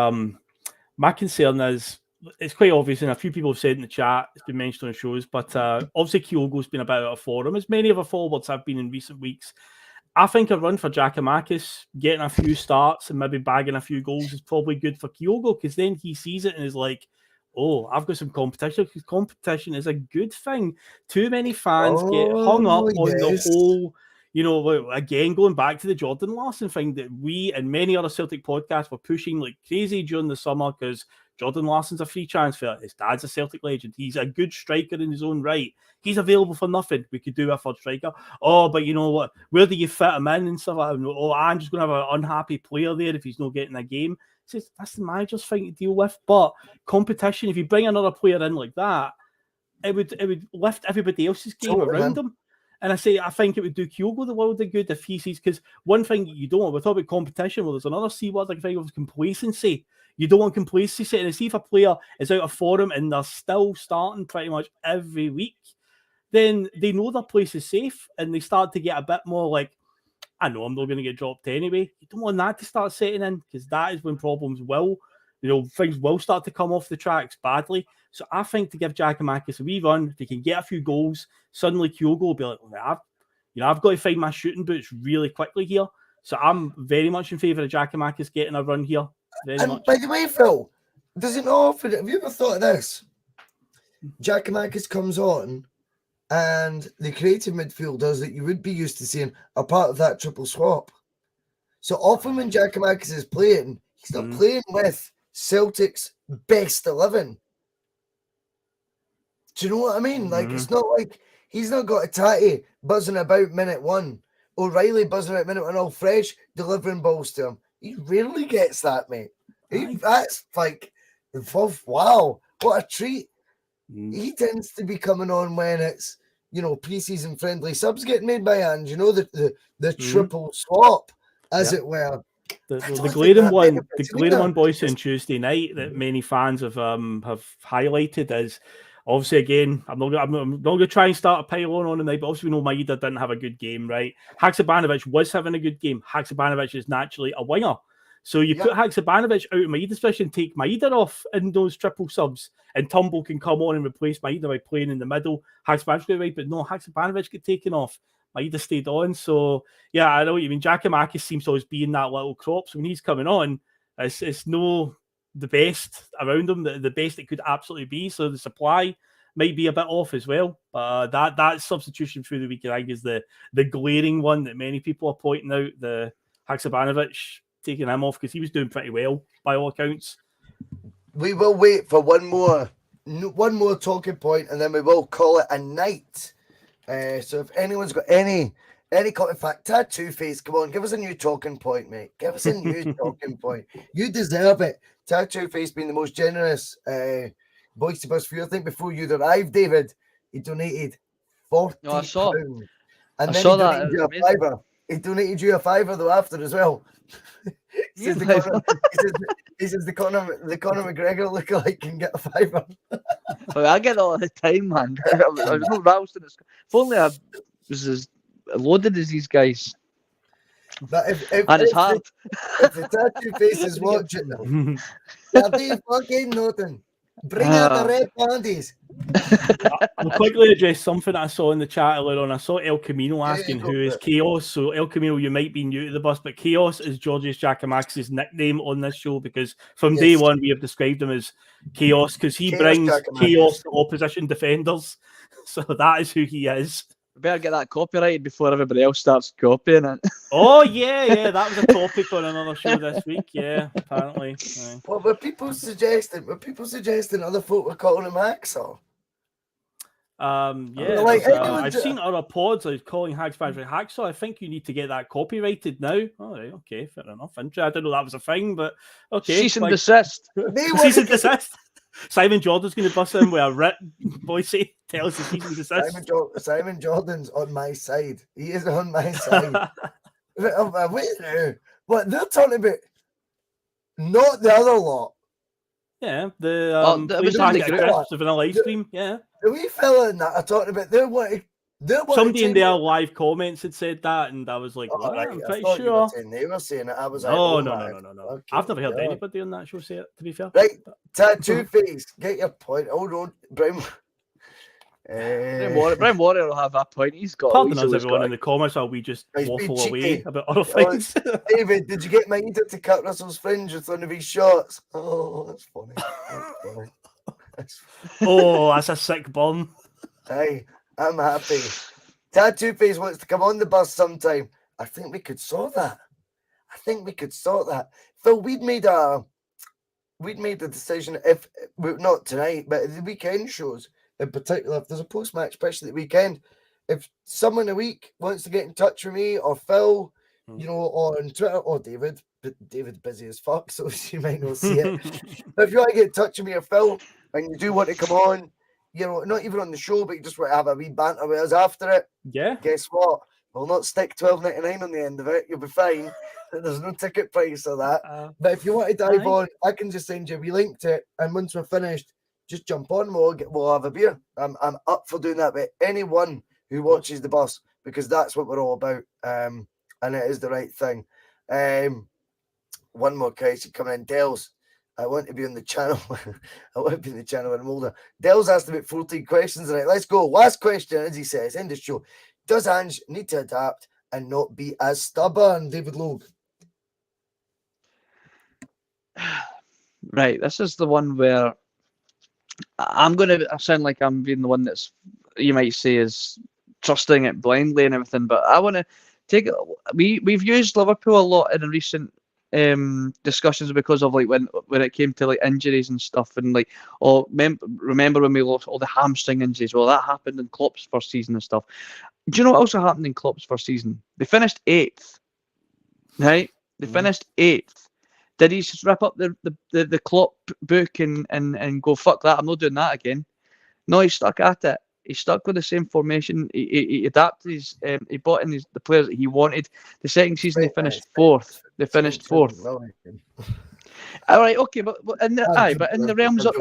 my concern is, it's quite obvious, and a few people have said in the chat, it's been mentioned on shows, but obviously Kyogo's been a bit out of form, as many of our forwards have been in recent weeks. I think a run for Giakoumakis, getting a few starts and maybe bagging a few goals is probably good for Kyogo, because then he sees it and is like, oh, I've got some competition, because competition is a good thing. Too many fans get hung up on the whole, again, going back to the Jordan Larson thing that we and many other Celtic podcasts were pushing like crazy during the summer, because Jordan Larson's a free transfer. His dad's a Celtic legend. He's a good striker in his own right. He's available for nothing. We could do a third striker. Oh, but you know what? Where do you fit him in and stuff like that? Oh, I'm just going to have an unhappy player there if he's not getting a game. That's the manager's thing to deal with. But competition, if you bring another player in like that, it would lift everybody else's game around him. And I think it would do Kyogo the world of good if he sees, because one thing you don't want, we're talking about competition, well, there's another C word I can think of, complacency. You don't want complacency sitting and see if a player is out of form and they're still starting pretty much every week, then they know their place is safe and they start to get a bit more like, I know I'm not going to get dropped anyway. You don't want that to start setting in, because that is when problems things will start to come off the tracks badly. So I think to give Giakoumakis a wee run, if he can get a few goals, suddenly Kyogo will be like, I've got to find my shooting boots really quickly here. So I'm very much in favour of Giakoumakis getting a run here. Very much. By the way, Phil, does it not often? Have you ever thought of this? Giakoumakis comes on, and the creative midfielders that you would be used to seeing are part of that triple swap. So often when Giakoumakis is playing, he's not playing with Celtic's best 11. Do you know what I mean? Like, it's not like he's not got a Tati buzzing about minute 1, O'Reilly buzzing out minute 1, all fresh, delivering balls to him. He rarely gets that, mate. That's like, wow, what a treat. He tends to be coming on when it's, pre-season friendly subs getting made by Ange, the triple swap, as it were. The glaring one, boys, on Tuesday night that many fans have highlighted is, obviously, again, I'm not going to try and start a pile on the night, but obviously we know Maeda didn't have a good game, right? Haksabanovic was having a good game. Haksabanovic is naturally a winger. So you put Haksabanovic out of Maeda, especially, and take Maeda off in those triple subs, and Tumble can come on and replace Maeda by playing in the middle. Haksabanovic got right, but no, Haksabanovic got taken off. Maeda stayed on. So, yeah, I know what you mean. Giakoumakis seems to always be in that little crop. So when he's coming on, it's no the best around him, the best it could absolutely be. So the supply might be a bit off as well. That substitution through the week, I think, is the glaring one that many people are pointing out. The Haksabanovic taking him off, because he was doing pretty well by all accounts. We will wait for one more talking point, and then we will call it a night. So if anyone's got any in fact, Tattoo Face, come on, give us a new talking point, mate. Give us a new talking point. You deserve it. Tattoo Face being the most generous Boys to Bus for you. I think before you arrived, David, he donated £40. I saw And then he donated you a fiver. He donated you a fiver though after as well. He says the Conor McGregor lookalike can get a fiver. I get that all the time, man. I was not roused in it. If only I was as loaded as these guys. But if it's hard. If the Tattoo Face is watching them, they'll do fucking nothing. Bring out the red panties. I'll quickly address something that I saw in the chat earlier on. I saw El Camino asking who is Chaos. So El Camino, you might be new to the bus, but Chaos is Georgios Giakoumakis' nickname on this show, because from day one we have described him as Chaos, because he brings chaos to opposition defenders. So that is who he is. Better get that copyrighted before everybody else starts copying it. Oh yeah, that was a topic on another show this week. Yeah, apparently. Aye. What were people suggesting? Were people suggesting other folk were calling him Hacksaw? Yeah, Like, I've seen other pods like calling Hags Factory Hacksaw. I think you need to get that copyrighted now. All right, okay, fair enough. I didn't know that was a thing, but okay. Cease and desist. Cease and desist. Simon Jordan's going to bust in with a writ. Boise tells the cease and desist. Simon Jordan's on my side. He is on my side. Wait now. What they're talking about? Not the other lot. Yeah, the please packet of crisps, the vanilla ice cream. Yeah, the wee fella in that are talking about. Somebody in their live comments had said that, and I was like, well, right, I'm pretty sure. They were saying it. I was no, like, no. Okay, I've never heard anybody on that show say it, to be fair. Right, Tattoo Face, get your point. Hold on, Brown. Brian Warrior will have that point. He's got. Pardon us, everyone in the comments, while we just waffle away about other things. David, did you get Minder to cut Russell's fringe with one of his shots? Oh, that's funny. Oh, that's a sick burn. Hey, I'm happy. Tattoo Face wants to come on the bus sometime. I think we could sort that. Phil, we'd made a decision, if not tonight, but the weekend shows in particular. If there's a post-match pitch the weekend, if someone a week wants to get in touch with me or Phil, you know, on Twitter, or David, but David's busy as fuck, so you might not see it. But if you want to get in touch with me or Phil, and you do want to come on, you know, not even on the show, but you just want to have a wee banter with us after it, yeah, guess what? We'll not stick $12.99 on the end of it. You'll be fine. There's no ticket price or that. But if you want to dive on, I can just send you a wee link to it. And once we're finished, just jump on. We'll have a beer. I'm up for doing that with anyone who watches the bus, because that's what we're all about. And it is the right thing. One more question coming in. Dels, I want to be on the channel. I want to be in the channel when I'm older. Dels asked about 14 questions tonight. Let's go. Last question, as he says, end of show. Does Ange need to adapt and not be as stubborn? David Loeb. Right, this is the one where I'm going to sound like I'm being the one that's, you might say, is trusting it blindly and everything, but I want to take it. We've used Liverpool a lot in recent discussions because of like when it came to like injuries and stuff, and like, remember when we lost all the hamstring injuries? Well, that happened in Klopp's first season and stuff. Do you know what also happened in Klopp's first season? They finished 8th, right? They finished 8th. Did he just rip up the Klopp book and go, fuck that, I'm not doing that again? No, he stuck at it. He stuck with the same formation. He adapted his. He brought in the players that he wanted. The second season, they finished 4th. They finished 4th. All right, okay, but in the realms of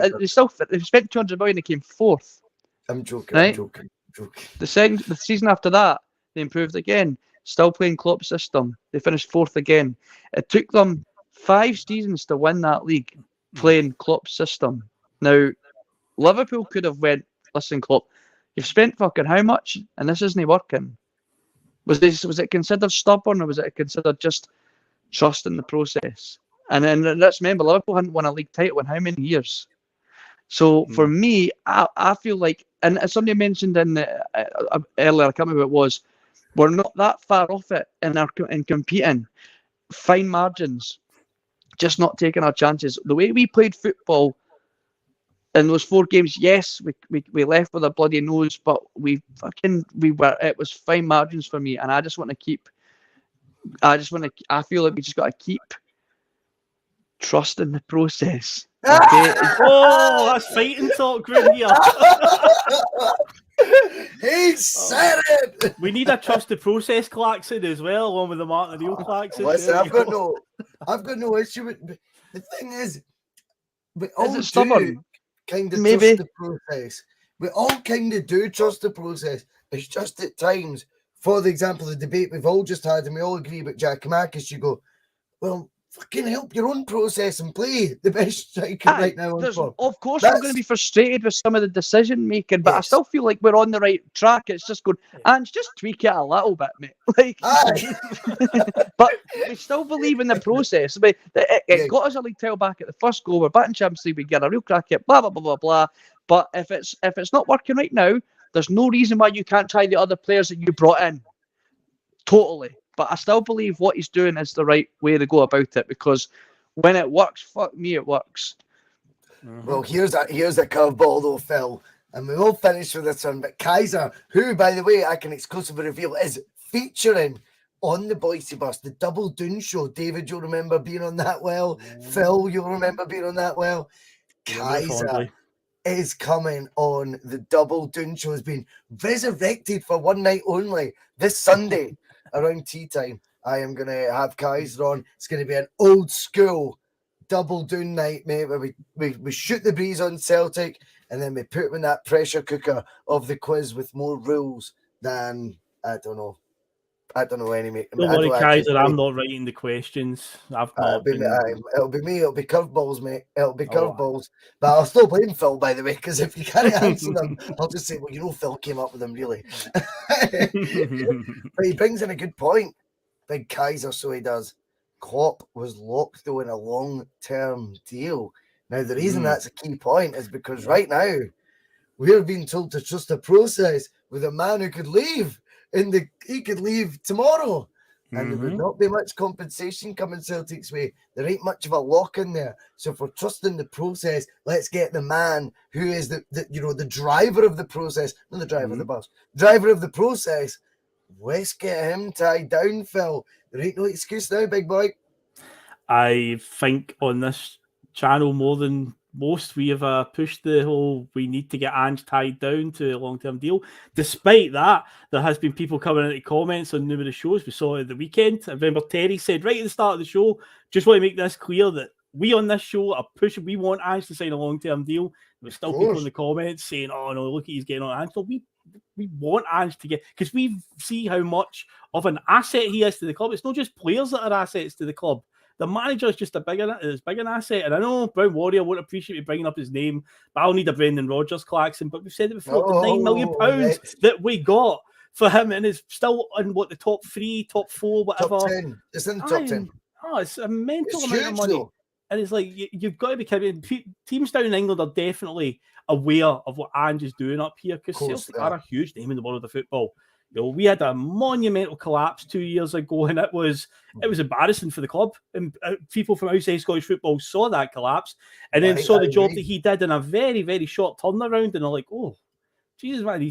they spent 200 million. They came 4th. I'm joking. Right? I'm joking. The season after that, they improved again. Still playing Klopp's system. They finished 4th again. It took them 5 seasons to win that league, playing Klopp's system. Now, Liverpool could have went, listen, Klopp, you've spent fucking how much, and this isn't working. Was it considered stubborn, or was it considered just trusting the process? And then let's remember, Liverpool hadn't won a league title in how many years? So for me, I feel like, and as somebody mentioned in earlier, I can't remember what it was, we're not that far off it in competing. Fine margins, just not taking our chances. The way we played football in those 4 games, yes, we left with a bloody nose, but it was fine margins for me, and I feel like we just got to keep trusting the process. Okay? Oh, that's fighting talk right here. He said it. We need a trust the process klaxon as well, along with the Martin O'Neill klaxon. Listen, I've got no issue with. The thing is, we all do kind of trust the process. We all kind of do trust the process. It's just at times, for the example, the debate we've all just had, and we all agree about Jack Marcus, you go, well, fucking help your own process and play the best striker right now. Of course, I'm going to be frustrated with some of the decision making, but I still feel like we're on the right track. It's just going, and just tweak it a little bit, mate. Like, but we still believe in the process. I mean, it got us a league title back at the first goal. We're back in Champions League. We get a real crack at blah blah blah blah blah. But if it's not working right now, There's no reason why you can't try the other players that you brought in. Totally. But I still believe what he's doing is the right way to go about it, because when it works, fuck me, it works. Well, here's a curveball though, Phil, and we will finish with this one. But Kaiser, who, by the way, I can exclusively reveal is featuring on the Boise bus, the Double Doon show. David, you'll remember being on that well. Phil, you'll remember being on that well. Kaiser is coming on the Double Doon show. Has been resurrected for one night only this Sunday around tea time. I am going to have Kaiser on. It's going to be an old school Double Doon night, mate, where we shoot the breeze on Celtic, and then we put them in that pressure cooker of the quiz with more rules than, I don't know any, mate. Don't worry, Kaiser, I'm not writing the questions. It'll be me. It'll be curveballs, mate. It'll be curveballs. But I'll still blame Phil, by the way, because if you can't answer them, I'll just say, well, you know, Phil came up with them, really. But he brings in a good point. Big Kaiser, so he does. Klopp was locked, though, in a long-term deal. Now, the reason that's a key point is because right now, we're being told to trust the process with a man who could leave. He could leave tomorrow, and there would not be much compensation coming Celtic's way. There ain't much of a lock in there. So if we're trusting the process, let's get the man who is the driver of the process, not the driver of the bus, driver of the process. Let's get him tied down, Phil. There ain't no excuse now, big boy. I think on this channel, more than most, we have pushed the whole we need to get Ange tied down to a long-term deal. Despite that, there has been people coming into comments on numerous shows. We saw it at the weekend. I remember Terry said right at the start of the show, just want to make this clear that we on this show are pushing, we want Ange to sign a long-term deal. There's still people in the comments saying, oh no, look, he's getting on Ange. So we want Ange to get, because we see how much of an asset he is to the club. It's not just players that are assets to the club. The manager is just as big an asset. And I know Brown Warrior won't appreciate me bringing up his name, but I'll need a Brendan Rodgers klaxon. But we've said it before, the £9 million that we got for him, and it's still in the top 3, top 4, whatever. Top 10. It's in the top 10. Oh, it's a mental amount of huge, money. though. And it's like, you've got to be kidding. Teams down in England are definitely aware of what Ange is doing up here, because Celtic are a huge name in the world of football. You know, we had a monumental collapse 2 years ago, and it was embarrassing for the club. And people from outside Scottish football saw that collapse, and then saw the job that he did in a very, very short turnaround, and they're like, oh, Jesus, man,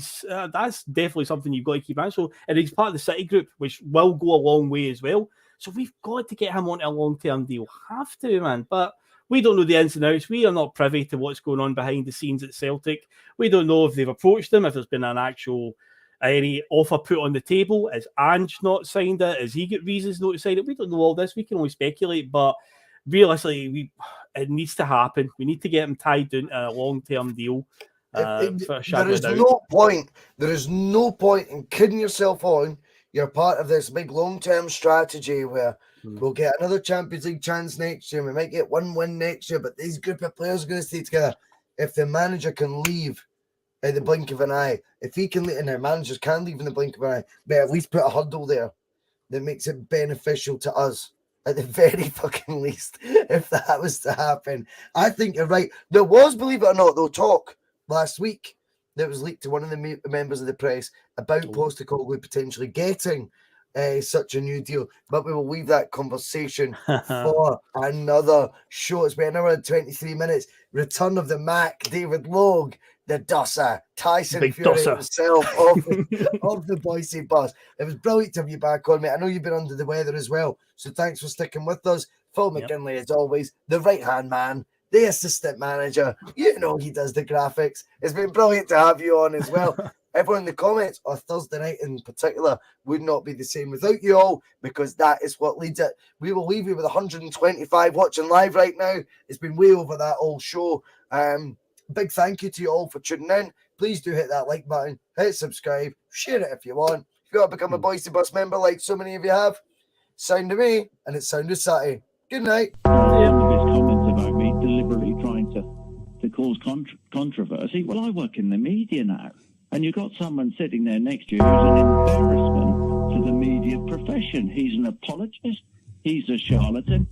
that's definitely something you've got to keep an eye on. So, and he's part of the City group, which will go a long way as well. So we've got to get him onto a long-term deal. Have to, man. But we don't know the ins and outs. We are not privy to what's going on behind the scenes at Celtic. We don't know if they've approached him, if there's been an actual any offer put on the table. Has Ange not signed it? Has he got reasons not to sign it? We don't know all this. We can only speculate. But realistically, it needs to happen. We need to get him tied down to a long-term deal. There is no point in kidding yourself on. You're part of this big long-term strategy where we'll get another Champions League chance next year. We might get one win next year, but these group of players are going to stay together. If the manager can leave in the blink of an eye, if he can, and their managers can leave in the blink of an eye, but at least put a hurdle there that makes it beneficial to us at the very fucking least. If that was to happen, I think you're right. There was, believe it or not, though, talk last week that was leaked to one of the members of the press about Postecoglou potentially getting such a new deal, but we will leave that conversation for another show. It's been an hour and 23 minutes. Return of the Mac, David Logue, the Dusser, Tyson Big Fury Dusser himself of the Boise bus. It was brilliant to have you back on, mate. I know you've been under the weather as well, so thanks for sticking with us. Phil McGinley, as always, the right-hand man, the assistant manager. You know he does the graphics. It's been brilliant to have you on as well. Everyone in the comments, or Thursday night in particular, would not be the same without you all, because that is what leads it. We will leave you with 125 watching live right now. It's been way over that all show. Big thank you to you all for tuning in. Please do hit that like button, hit subscribe, share it if you want. If you want to become a Boise Bus member like so many of you have, sound of me, and it's sound of Saturday. Good night. Comments about me deliberately trying to cause controversy. Well, I work in the media now, and you've got someone sitting there next to you who's an embarrassment to the media profession. He's an apologist. He's a charlatan.